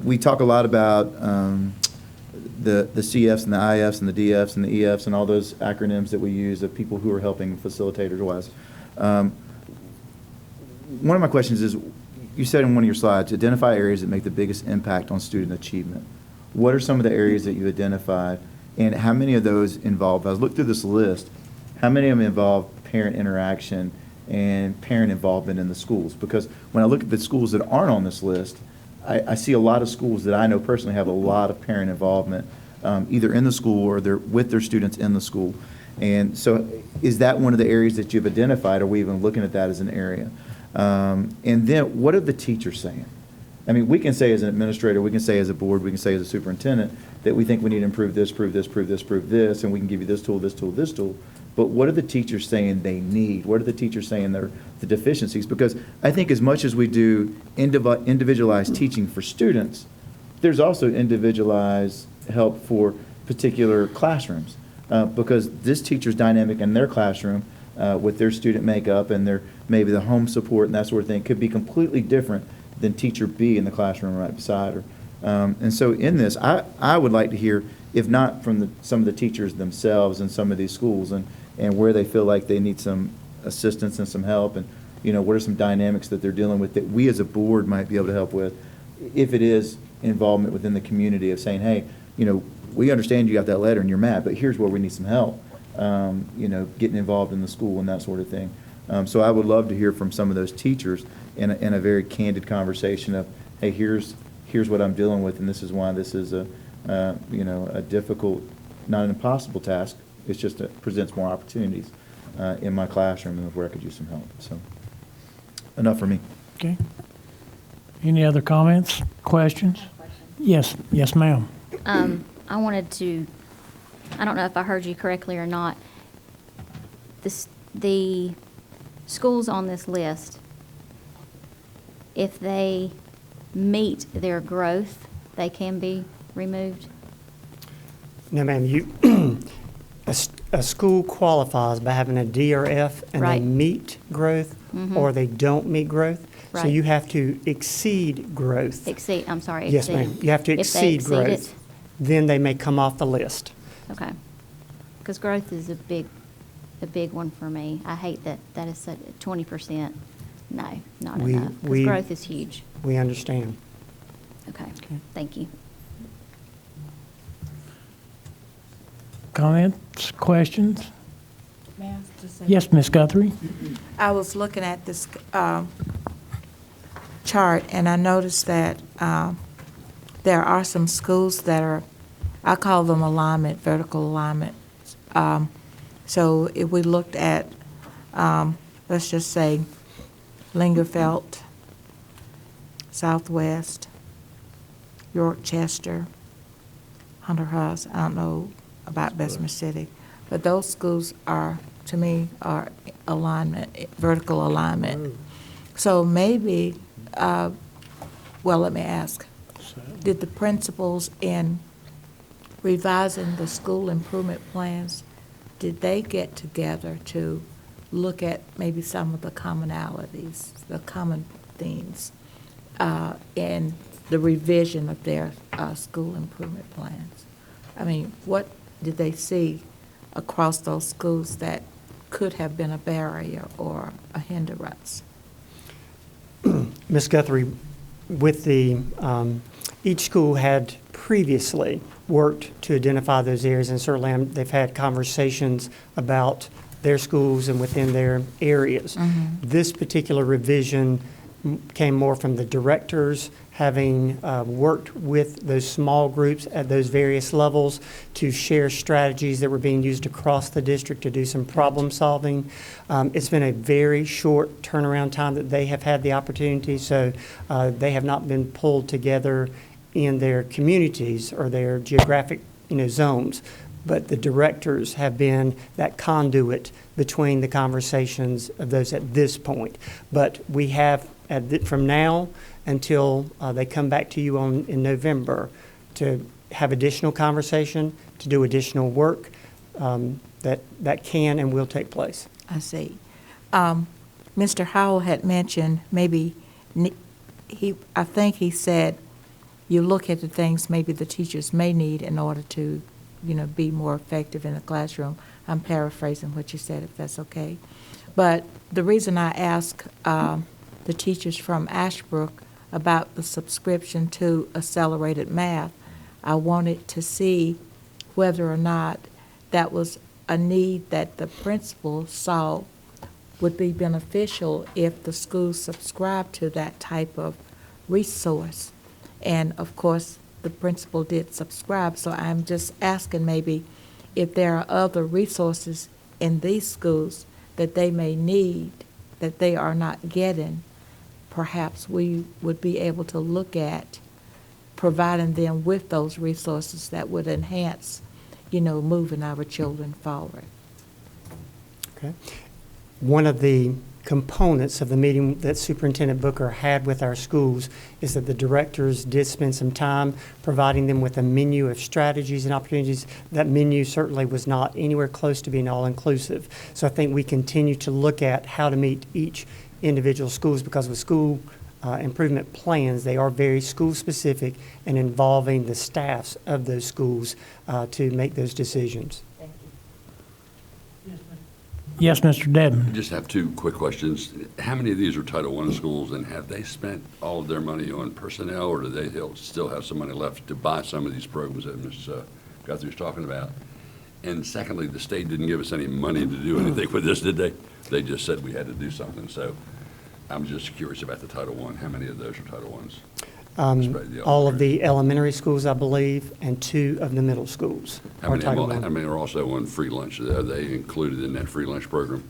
We talk a lot about the CFs and the IFs and the DFs and the EFs and all those acronyms that we use of people who are helping facilitators-wise. One of my questions is, you said in one of your slides, identify areas that make the biggest impact on student achievement. What are some of the areas that you identified, and how many of those involve, as I look through this list, how many of them involve parent interaction and parent involvement in the schools? Because when I look at the schools that aren't on this list, I see a lot of schools that I know personally have a lot of parent involvement, either in the school or they're with their students in the school. And so is that one of the areas that you've identified? Are we even looking at that as an area? And then what are the teachers saying? I mean, we can say as an administrator, we can say as a board, we can say as a superintendent that we think we need to improve this, prove this, prove this, prove this, and we can give you this tool, this tool, this tool. But what are the teachers saying they need? What are the teachers saying they're the deficiencies? Because I think as much as we do individualized teaching for students, there's also individualized help for particular classrooms. Because this teacher's dynamic in their classroom with their student makeup and their maybe the home support and that sort of thing could be completely different than teacher B in the classroom right beside her. And so in this, I would like to hear, if not from some of the teachers themselves in some of these schools and where they feel like they need some assistance and some help, and what are some dynamics that they're dealing with that we as a board might be able to help with, if it is involvement within the community of saying, hey, we understand you got that letter and you're mad, but here's where we need some help, getting involved in the school and that sort of thing. So I would love to hear from some of those teachers in a very candid conversation of, hey, here's what I'm dealing with, and this is why this is a difficult, not an impossible task. It's just it presents more opportunities in my classroom and where I could use some help. So enough for me. Okay. Any other comments, questions? Yes, ma'am. I wanted to, I don't know if I heard you correctly or not. The schools on this list, if they meet their growth, they can be removed? No, ma'am. A school qualifies by having a D or F and Right. they meet growth or they don't meet growth. So Right. you have to exceed growth. I'm sorry, Yes, exceed. ma'am. You have to If they exceed exceed growth. it? Then they may come off the list. Okay. Because growth is a big one for me. I hate that is such 20%. No, not enough. Because growth is huge. We understand. Okay, thank you. Comments, questions? May I just say- Yes, Ms. Guthrie? I was looking at this chart, and I noticed that there are some schools that are, I call them alignment, vertical alignment. So if we looked at, let's just say, Lingerfeld, Southwest, York Chester, Hunter House, I don't know about Bessemer City, but those schools are, to me, are alignment, vertical alignment. So maybe, well, let me ask, did the principals in revising the school improvement plans, did they get together to look at maybe some of the commonalities, the common themes in the revision of their school improvement plans? I mean, what did they see across those schools that could have been a barrier or a hindrance? Ms. Guthrie, with the, each school had previously worked to identify those areas, and certainly they've had conversations about their schools and within their areas. This particular revision came more from the directors having worked with those small groups at those various levels to share strategies that were being used across the district to do some problem solving. It's been a very short turnaround time that they have had the opportunity, so they have not been pulled together in their communities or their geographic zones. But the directors have been that conduit between the conversations of those at this point. But we have, from now until they come back to you in November, to have additional conversation, to do additional work that can and will take place. I see. Mr. Howell had mentioned maybe, I think he said, you look at the things maybe the teachers may need in order to be more effective in the classroom. I'm paraphrasing what you said, if that's okay. But the reason I ask the teachers from Ashbrook about the subscription to Accelerated Math, I wanted to see whether or not that was a need that the principal saw would be beneficial if the school subscribed to that type of resource. And of course, the principal did subscribe, so I'm just asking maybe if there are other resources in these schools that they may need that they are not getting. Perhaps we would be able to look at providing them with those resources that would enhance, moving our children forward. Okay. One of the components of the meeting that Superintendent Booker had with our schools is that the directors did spend some time providing them with a menu of strategies and opportunities. That menu certainly was not anywhere close to being all-inclusive. So I think we continue to look at how to meet each individual schools, because with school improvement plans, they are very school-specific and involving the staffs of those schools to make those decisions. Yes, Mr. Dedman. I just have two quick questions. How many of these are Title I schools, and have they spent all of their money on personnel, or do they still have some money left to buy some of these programs that Ms. Guthrie was talking about? And secondly, the state didn't give us any money to do anything with this, did they? They just said we had to do something. So I'm just curious about the Title I. How many of those are Title Is? All of the elementary schools, I believe, and 2 of the middle schools are Title I. How many are also on free lunch? Are they included in that free lunch program?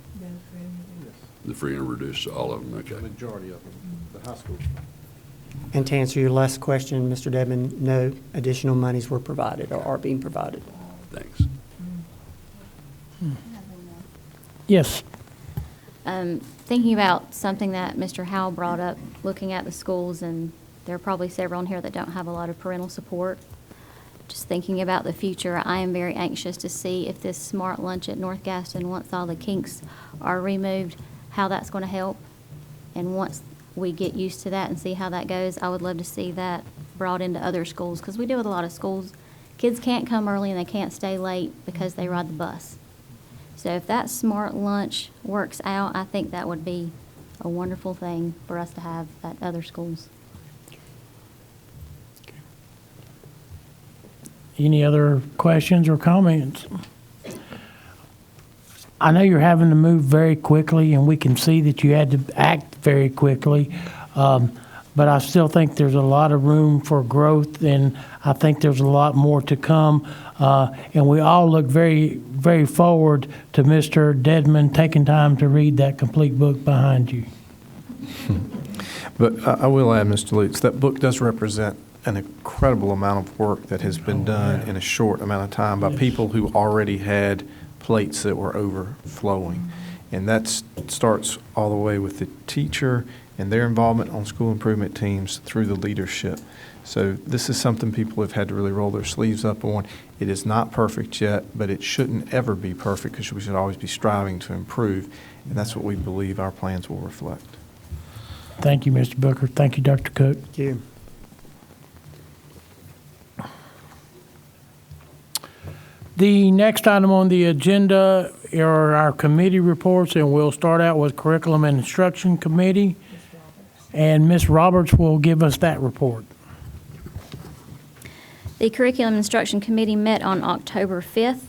The free and reduced, all of them, okay. The majority of them, the high school. And to answer your last question, Mr. Dedman, no additional monies were provided or are being provided. Thanks. Yes. Thinking about something that Mr. Howell brought up, looking at the schools, and there are probably several in here that don't have a lot of parental support. Just thinking about the future, I am very anxious to see if this smart lunch at North Gaston, once all the kinks are removed, how that's going to help. And once we get used to that and see how that goes, I would love to see that brought into other schools, because we do with a lot of schools. Kids can't come early and they can't stay late because they ride the bus. So if that smart lunch works out, I think that would be a wonderful thing for us to have at other schools. Any other questions or comments? I know you're having to move very quickly, and we can see that you had to act very quickly. But I still think there's a lot of room for growth, and I think there's a lot more to come. And we all look very, very forward to Mr. Dedman taking time to read that complete book behind you. But I will add, Mr. Lutz, that book does represent an incredible amount of work that has been done in a short amount of time by people who already had plates that were overflowing. And that starts all the way with the teacher and their involvement on school improvement teams through the leadership. So this is something people have had to really roll their sleeves up on. It is not perfect yet, but it shouldn't ever be perfect because we should always be striving to improve. And that's what we believe our plans will reflect. Thank you, Mr. Booker. Thank you, Dr. Cook. Thank you. The next item on the agenda are our committee reports, and we'll start out with Curriculum and Instruction Committee. And Ms. Roberts will give us that report. The Curriculum Instruction Committee met on October 5th.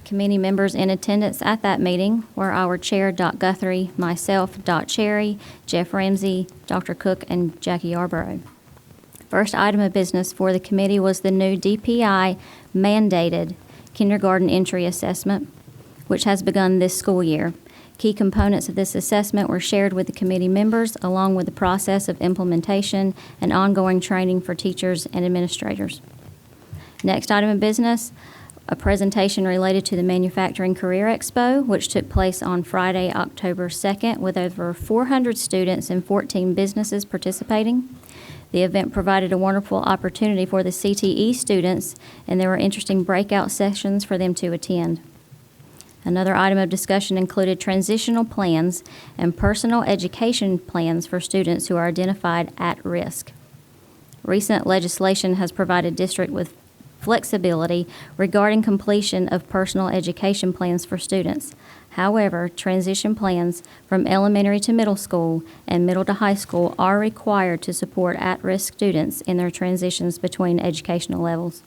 Committee members in attendance at that meeting were our Chair, Dot Guthrie, myself, Dot Cherry, Jeff Ramsey, Dr. Cook, and Jackie Yarborough. First item of business for the committee was the new DPI mandated kindergarten entry assessment, which has begun this school year. Key components of this assessment were shared with the committee members, along with the process of implementation and ongoing training for teachers and administrators. Next item of business, a presentation related to the Manufacturing Career Expo, which took place on Friday, October 2nd, with over 400 students and 14 businesses participating. The event provided a wonderful opportunity for the CTE students, and there were interesting breakout sessions for them to attend. Another item of discussion included transitional plans and personal education plans for students who are identified at risk. Recent legislation has provided district with flexibility regarding completion of personal education plans for students. However, transition plans from elementary to middle school and middle to high school are required to support at-risk students in their transitions between educational levels.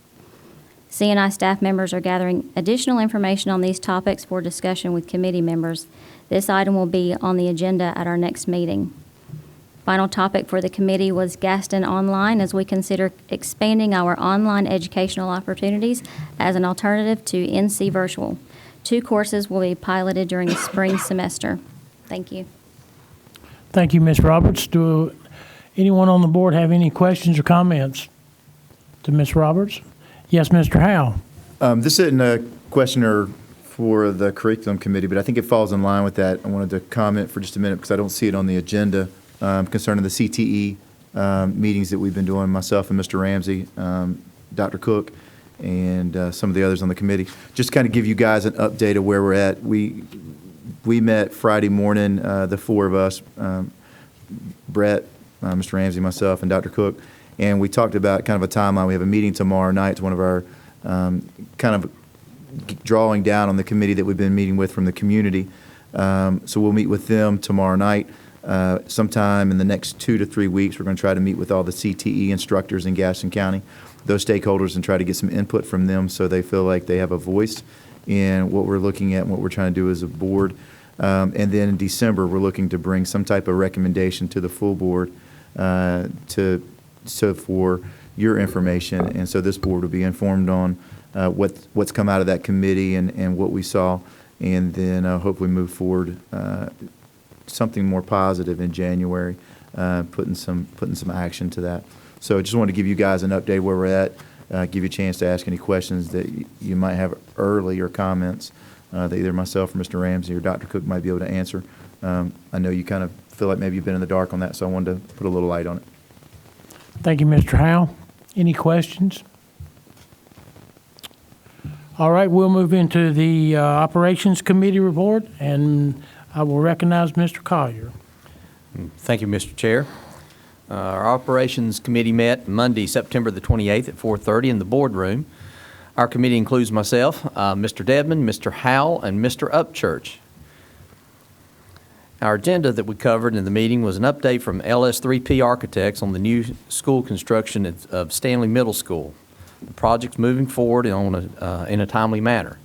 CNI staff members are gathering additional information on these topics for discussion with committee members. This item will be on the agenda at our next meeting. Final topic for the committee was Gaston Online, as we consider expanding our online educational opportunities as an alternative to NC Virtual. 2 courses will be piloted during the spring semester. Thank you. Thank you, Ms. Roberts. Do anyone on the board have any questions or comments to Ms. Roberts? Yes, Mr. Howe. This isn't a questioner for the curriculum committee, but I think it falls in line with that. I wanted to comment for just a minute because I don't see it on the agenda concerning the CTE meetings that we've been doing, myself and Mr. Ramsey, Dr. Cook, and some of the others on the committee. Just kind of give you guys an update of where we're at. We met Friday morning, the 4 of us, Brett, Mr. Ramsey, myself, and Dr. Cook, and we talked about kind of a timeline. We have a meeting tomorrow night. It's one of our kind of drawing down on the committee that we've been meeting with from the community. So we'll meet with them tomorrow night. Sometime in the next 2 to 3 weeks, we're going to try to meet with all the CTE instructors in Gaston County, those stakeholders, and try to get some input from them so they feel like they have a voice in what we're looking at and what we're trying to do as a board. And then in December, we're looking to bring some type of recommendation to the full board for your information. And so this board will be informed on what's come out of that committee and what we saw, and then hopefully move forward something more positive in January, putting some action to that. So I just wanted to give you guys an update where we're at, give you a chance to ask any questions that you might have early or comments that either myself or Mr. Ramsey or Dr. Cook might be able to answer. I know you kind of feel like maybe you've been in the dark on that, so I wanted to put a little light on it. Thank you, Mr. Howe. Any questions? All right, we'll move into the Operations Committee report, and I will recognize Mr. Collier. Thank you, Mr. Chair. Our Operations Committee met Monday, September the 28th at 4:30 in the boardroom. Our committee includes myself, Mr. Dedman, Mr. Howell, and Mr. Upchurch. Our agenda that we covered in the meeting was an update from LS3P Architects on the new school construction of Stanley Middle School. The project's moving forward in a timely manner.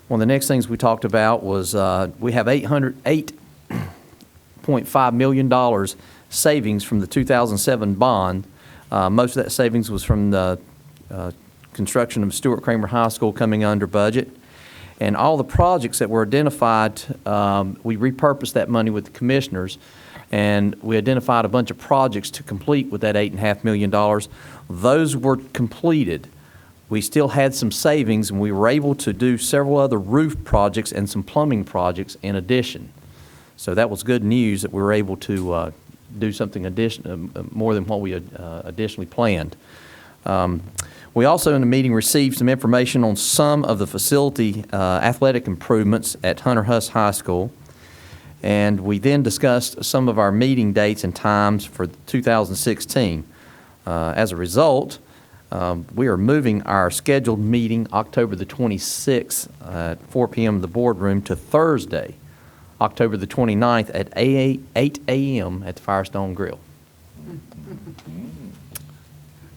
One of the next things we talked about was we have $8.5 million savings from the 2007 bond. Most of that savings was from the construction of Stuart Cramer High School coming under budget. And all the projects that were identified, we repurposed that money with the commissioners, and we identified a bunch of projects to complete with that $8.5 million. Those were completed. We still had some savings, and we were able to do several other roof projects and some plumbing projects in addition. So that was good news that we were able to do something more than what we had additionally planned. We also in the meeting received some information on some of the facility athletic improvements at Hunter Huss High School. And we then discussed some of our meeting dates and times for 2016. As a result, we are moving our scheduled meeting October the 26th at 4 p.m. in the boardroom to Thursday, October the 29th at 8 a.m. at the Firestone Grill.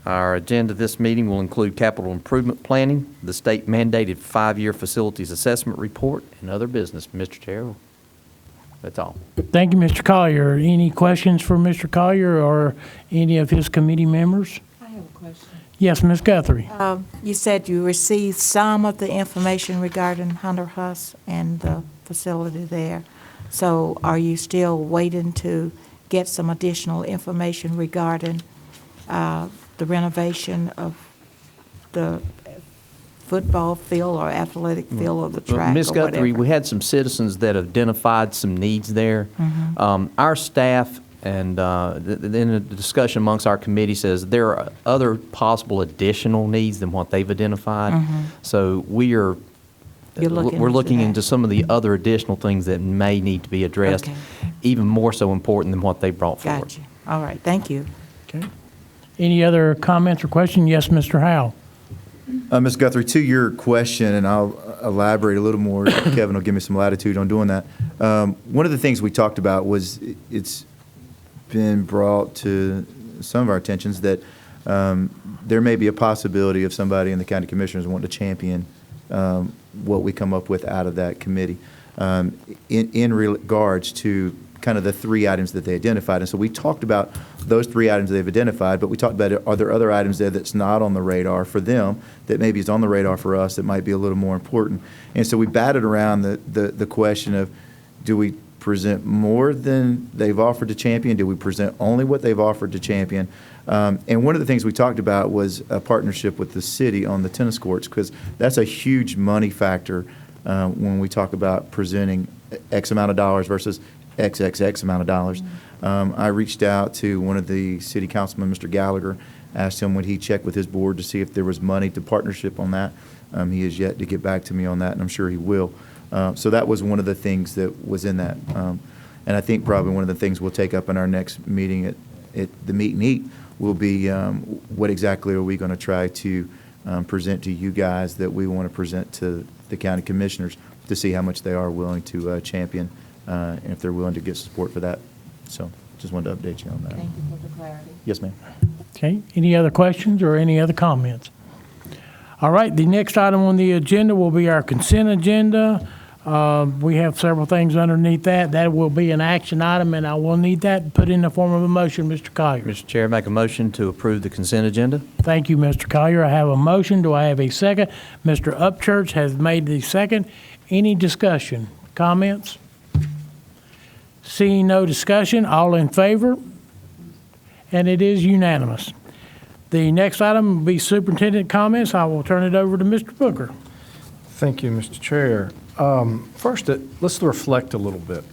Our agenda this meeting will include capital improvement planning, the state mandated 5-year facilities assessment report, and other business. Mr. Chair, that's all. Thank you, Mr. Collier. Any questions for Mr. Collier or any of his committee members? I have a question. Yes, Ms. Guthrie. You said you received some of the information regarding Hunter Huss and the facility there. So are you still waiting to get some additional information regarding the renovation of the football field or athletic field or the track Ms. or Guthrie, whatever? we had some citizens that identified some needs there. Our staff and in the discussion amongst our committee says there are other possible additional needs than what they've identified. So we're looking into some of the other additional things that may need to be addressed, even more so important than what they brought forward. Gotcha. All right, thank you. Okay. Any other comments or questions? Yes, Mr. Howell. Ms. Guthrie, to your question, and I'll elaborate a little more. Kevin will give me some latitude on doing that. One of the things we talked about was it's been brought to some of our attentions that there may be a possibility of somebody in the county commissioners wanting to champion what we come up with out of that committee in regards to kind of the 3 items that they identified. And so we talked about those 3 items they've identified, but we talked about are there other items there that's not on the radar for them that maybe is on the radar for us that might be a little more important. And so we batted around the question of, do we present more than they've offered to champion? Do we present only what they've offered to champion? And one of the things we talked about was a partnership with the city on the tennis courts, because that's a huge money factor when we talk about presenting X amount of dollars versus XXX amount of dollars. I reached out to one of the city councilmen, Mr. Gallagher, asked him would he check with his board to see if there was money to partnership on that. He has yet to get back to me on that, and I'm sure he will. So that was one of the things that was in that. And I think probably one of the things we'll take up in our next meeting at the Meet and Eat will be what exactly are we going to try to present to you guys that we want to present to the county commissioners to see how much they are willing to champion and if they're willing to get support for that. So just wanted to update you on that. Thank you for the clarity. Yes, ma'am. Okay. Any other questions or any other comments? All right. The next item on the agenda will be our consent agenda. We have several things underneath that. That will be an action item, and I will need that put in the form of a motion, Mr. Collier. Mr. Chair, make a motion to approve the consent agenda. Thank you, Mr. Collier. I have a motion. Do I have a second? Mr. Upchurch has made the second. Any discussion? Comments? Seeing no discussion, all in favor? And it is unanimous. The next item will be superintendent comments. I will turn it over to Mr. Booker. Thank you, Mr. Chair. First, let's reflect a little bit.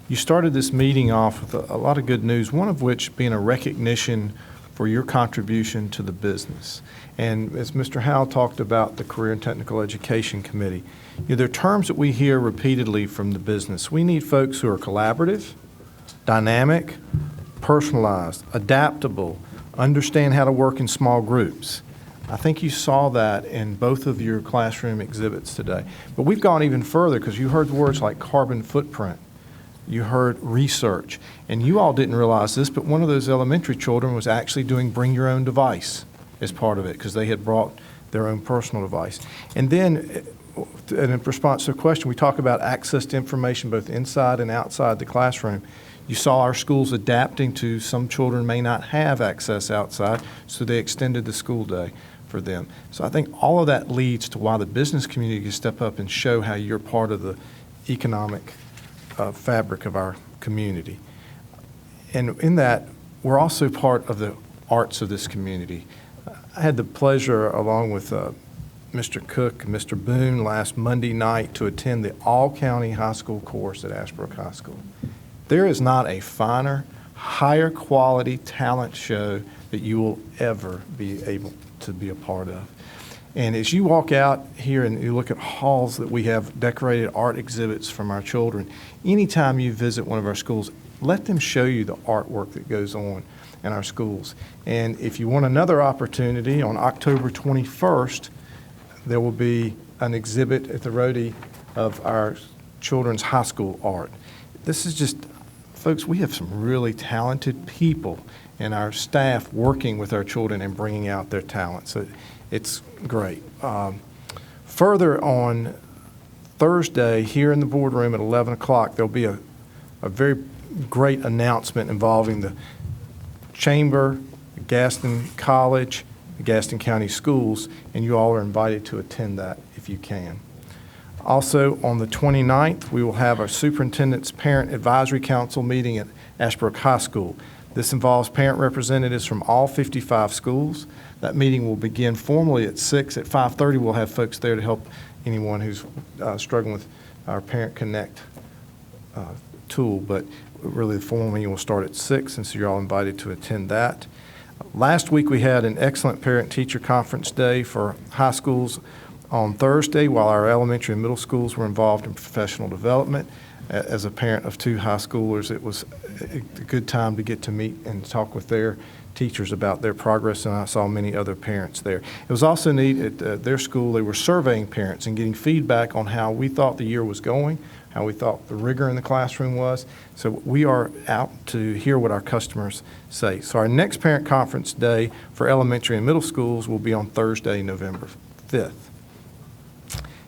You started this meeting off with a lot of good news, one of which being a recognition for your contribution to the business. And as Mr. Howell talked about the Career and Technical Education Committee, there are terms that we hear repeatedly from the business. We need folks who are collaborative, dynamic, personalized, adaptable, understand how to work in small groups. I think you saw that in both of your classroom exhibits today. But we've gone even further because you heard words like carbon footprint. You heard research. And you all didn't realize this, but one of those elementary children was actually doing bring your own device as part of it because they had brought their own personal device. And then and in response to a question, we talk about access to information both inside and outside the classroom. You saw our schools adapting to some children may not have access outside, so they extended the school day for them. So I think all of that leads to why the business community can step up and show how you're part of the economic fabric of our community. And in that, we're also part of the arts of this community. I had the pleasure, along with Mr. Cook and Mr. Boone, last Monday night to attend the all-county high school course at Ashbrook High School. There is not a finer, higher quality talent show that you will ever be able to be a part of. And as you walk out here and you look at halls that we have decorated art exhibits from our children, anytime you visit one of our schools, let them show you the artwork that goes on in our schools. And if you want another opportunity, on October 21st, there will be an exhibit at the Rhodey of our children's high school art. This is just, folks, we have some really talented people and our staff working with our children and bringing out their talent. So it's great. Further, on Thursday, here in the boardroom at 11 o'clock, there'll be a very great announcement involving the Chamber, Gaston College, the Gaston County Schools, and you all are invited to attend that if you can. Also, on the 29th, we will have our Superintendent's Parent Advisory Council meeting at Ashbrook High School. This involves parent representatives from all 55 schools. That meeting will begin formally at 6. At 5:30, we'll have folks there to help anyone who's struggling with our Parent Connect tool, but really the formal meeting will start at 6, and so you're all invited to attend that. Last week, we had an excellent parent-teacher conference day for high schools on Thursday, while our elementary and middle schools were involved in professional development. As a parent of 2 high schoolers, it was a good time to get to meet and talk with their teachers about their progress, and I saw many other parents there. It was also neat at their school. They were surveying parents and getting feedback on how we thought the year was going, how we thought the rigor in the classroom was. So we are out to hear what our customers say. So our next parent conference day for elementary and middle schools will be on Thursday, November 5th.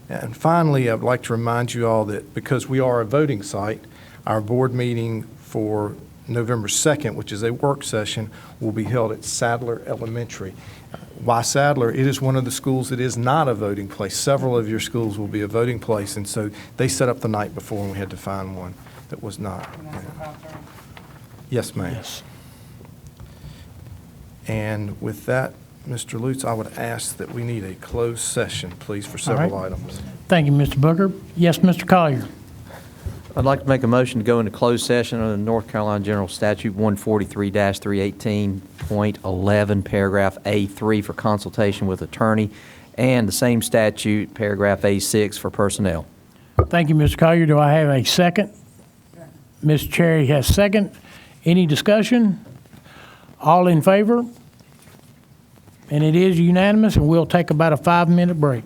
And finally, I would like to remind you all that because we are a voting site, our board meeting for November 2nd, which is a work session, will be held at Sadler Elementary. Why Sadler? It is one of the schools that is not a voting place. Several of your schools will be a voting place, and so they set up the night before and we had to find one that was not. Yes, ma'am. Yes. And with that, Mr. Lutz, I would ask that we need a closed session, please, for several items. Thank you, Mr. Booker. Yes, Mr. Collier. I'd like to make a motion to go into closed session under the North Carolina General Statute 143-318.11, paragraph A3 for consultation with attorney, and the same statute, paragraph A6 for personnel. Thank you, Mr. Collier. Do I have a second? Ms. Cherry has second. Any discussion? All in favor? And it is unanimous, and we'll take about a 5-minute break.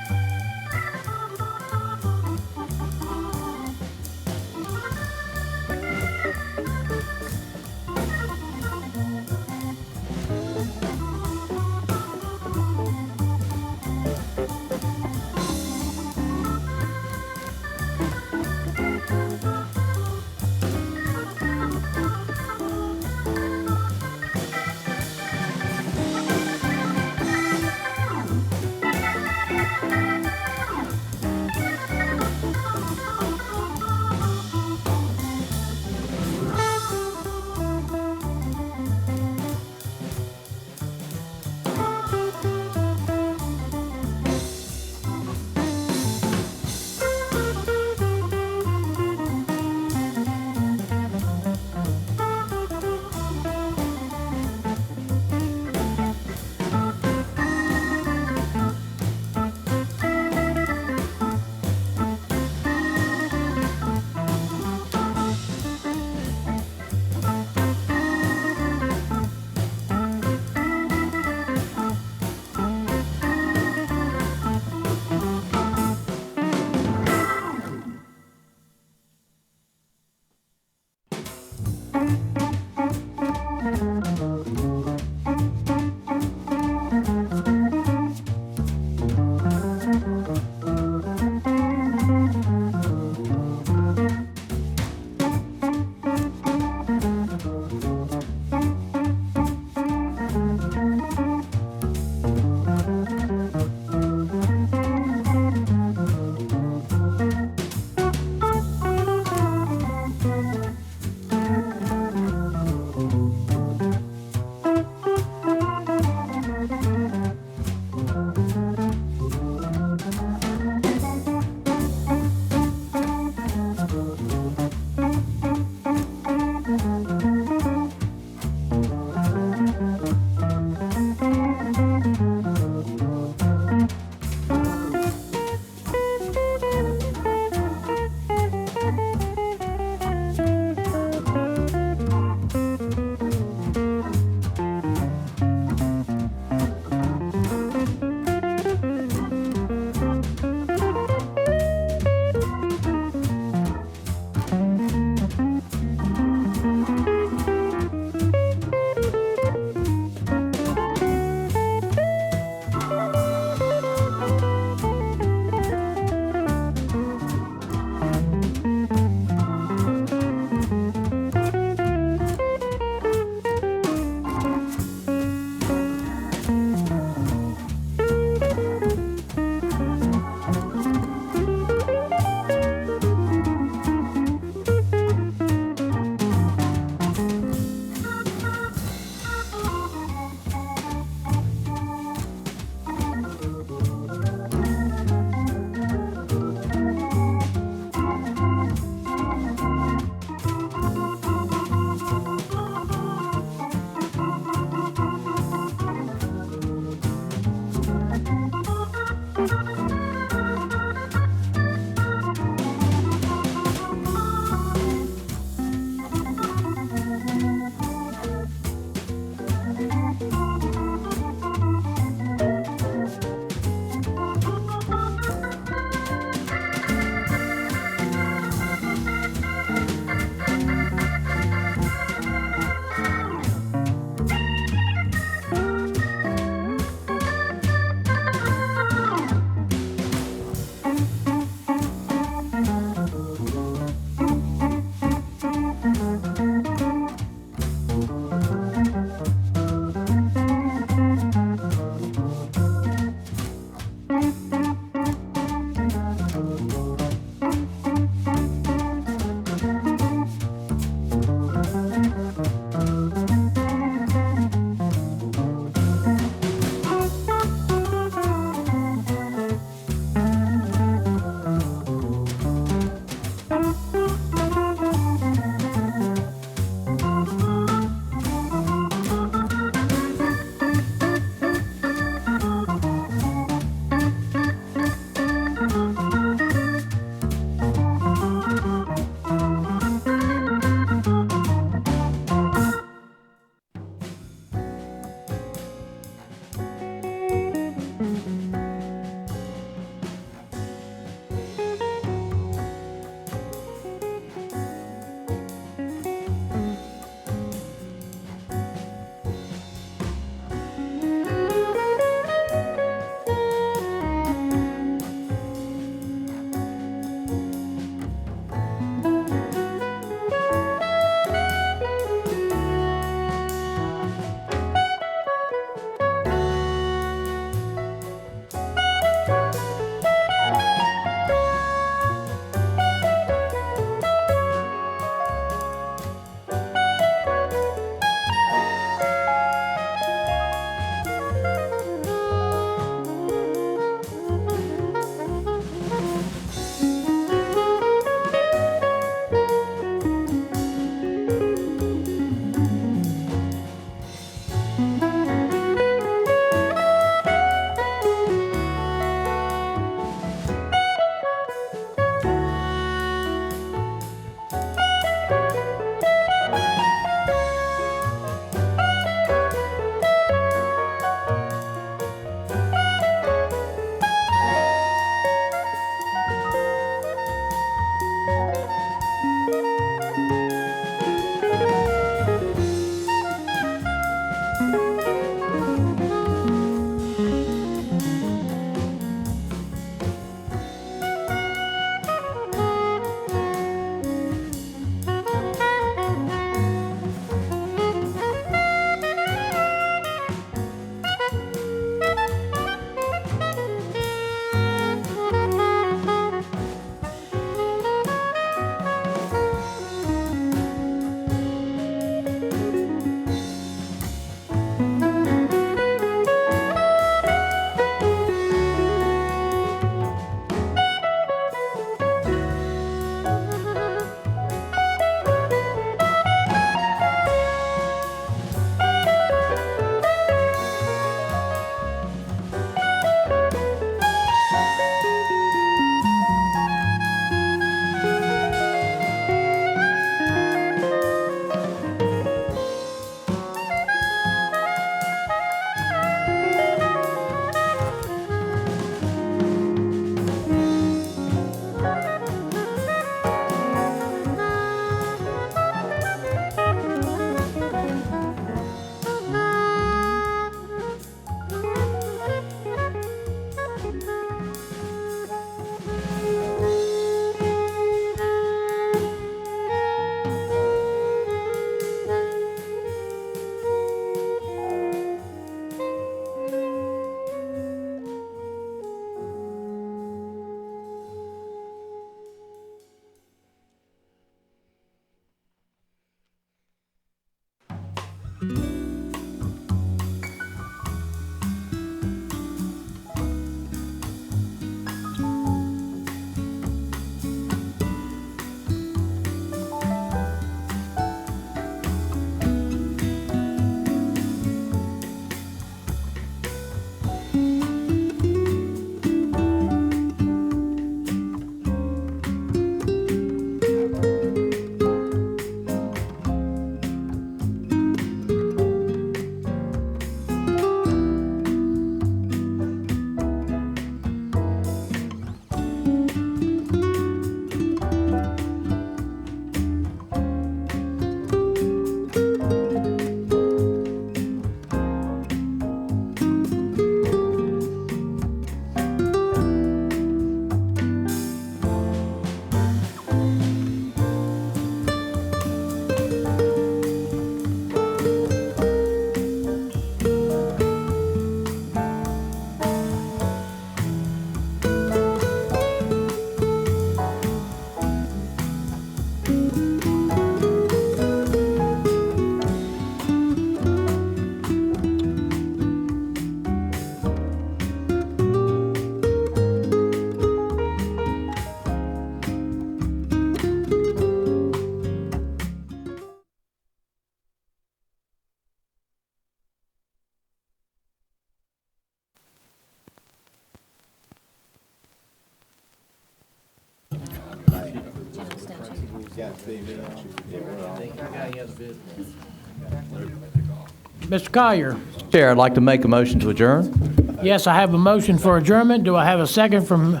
Mr. Collier? Chair, I'd like to make a motion to adjourn. Yes, I have a motion for adjournment. Do I have a second from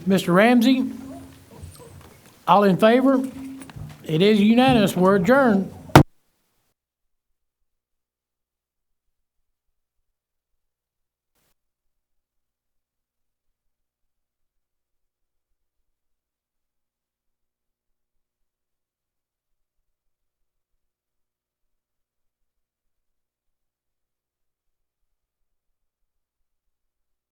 Mr. Ramsey? All in favor? It is unanimous. We're adjourned.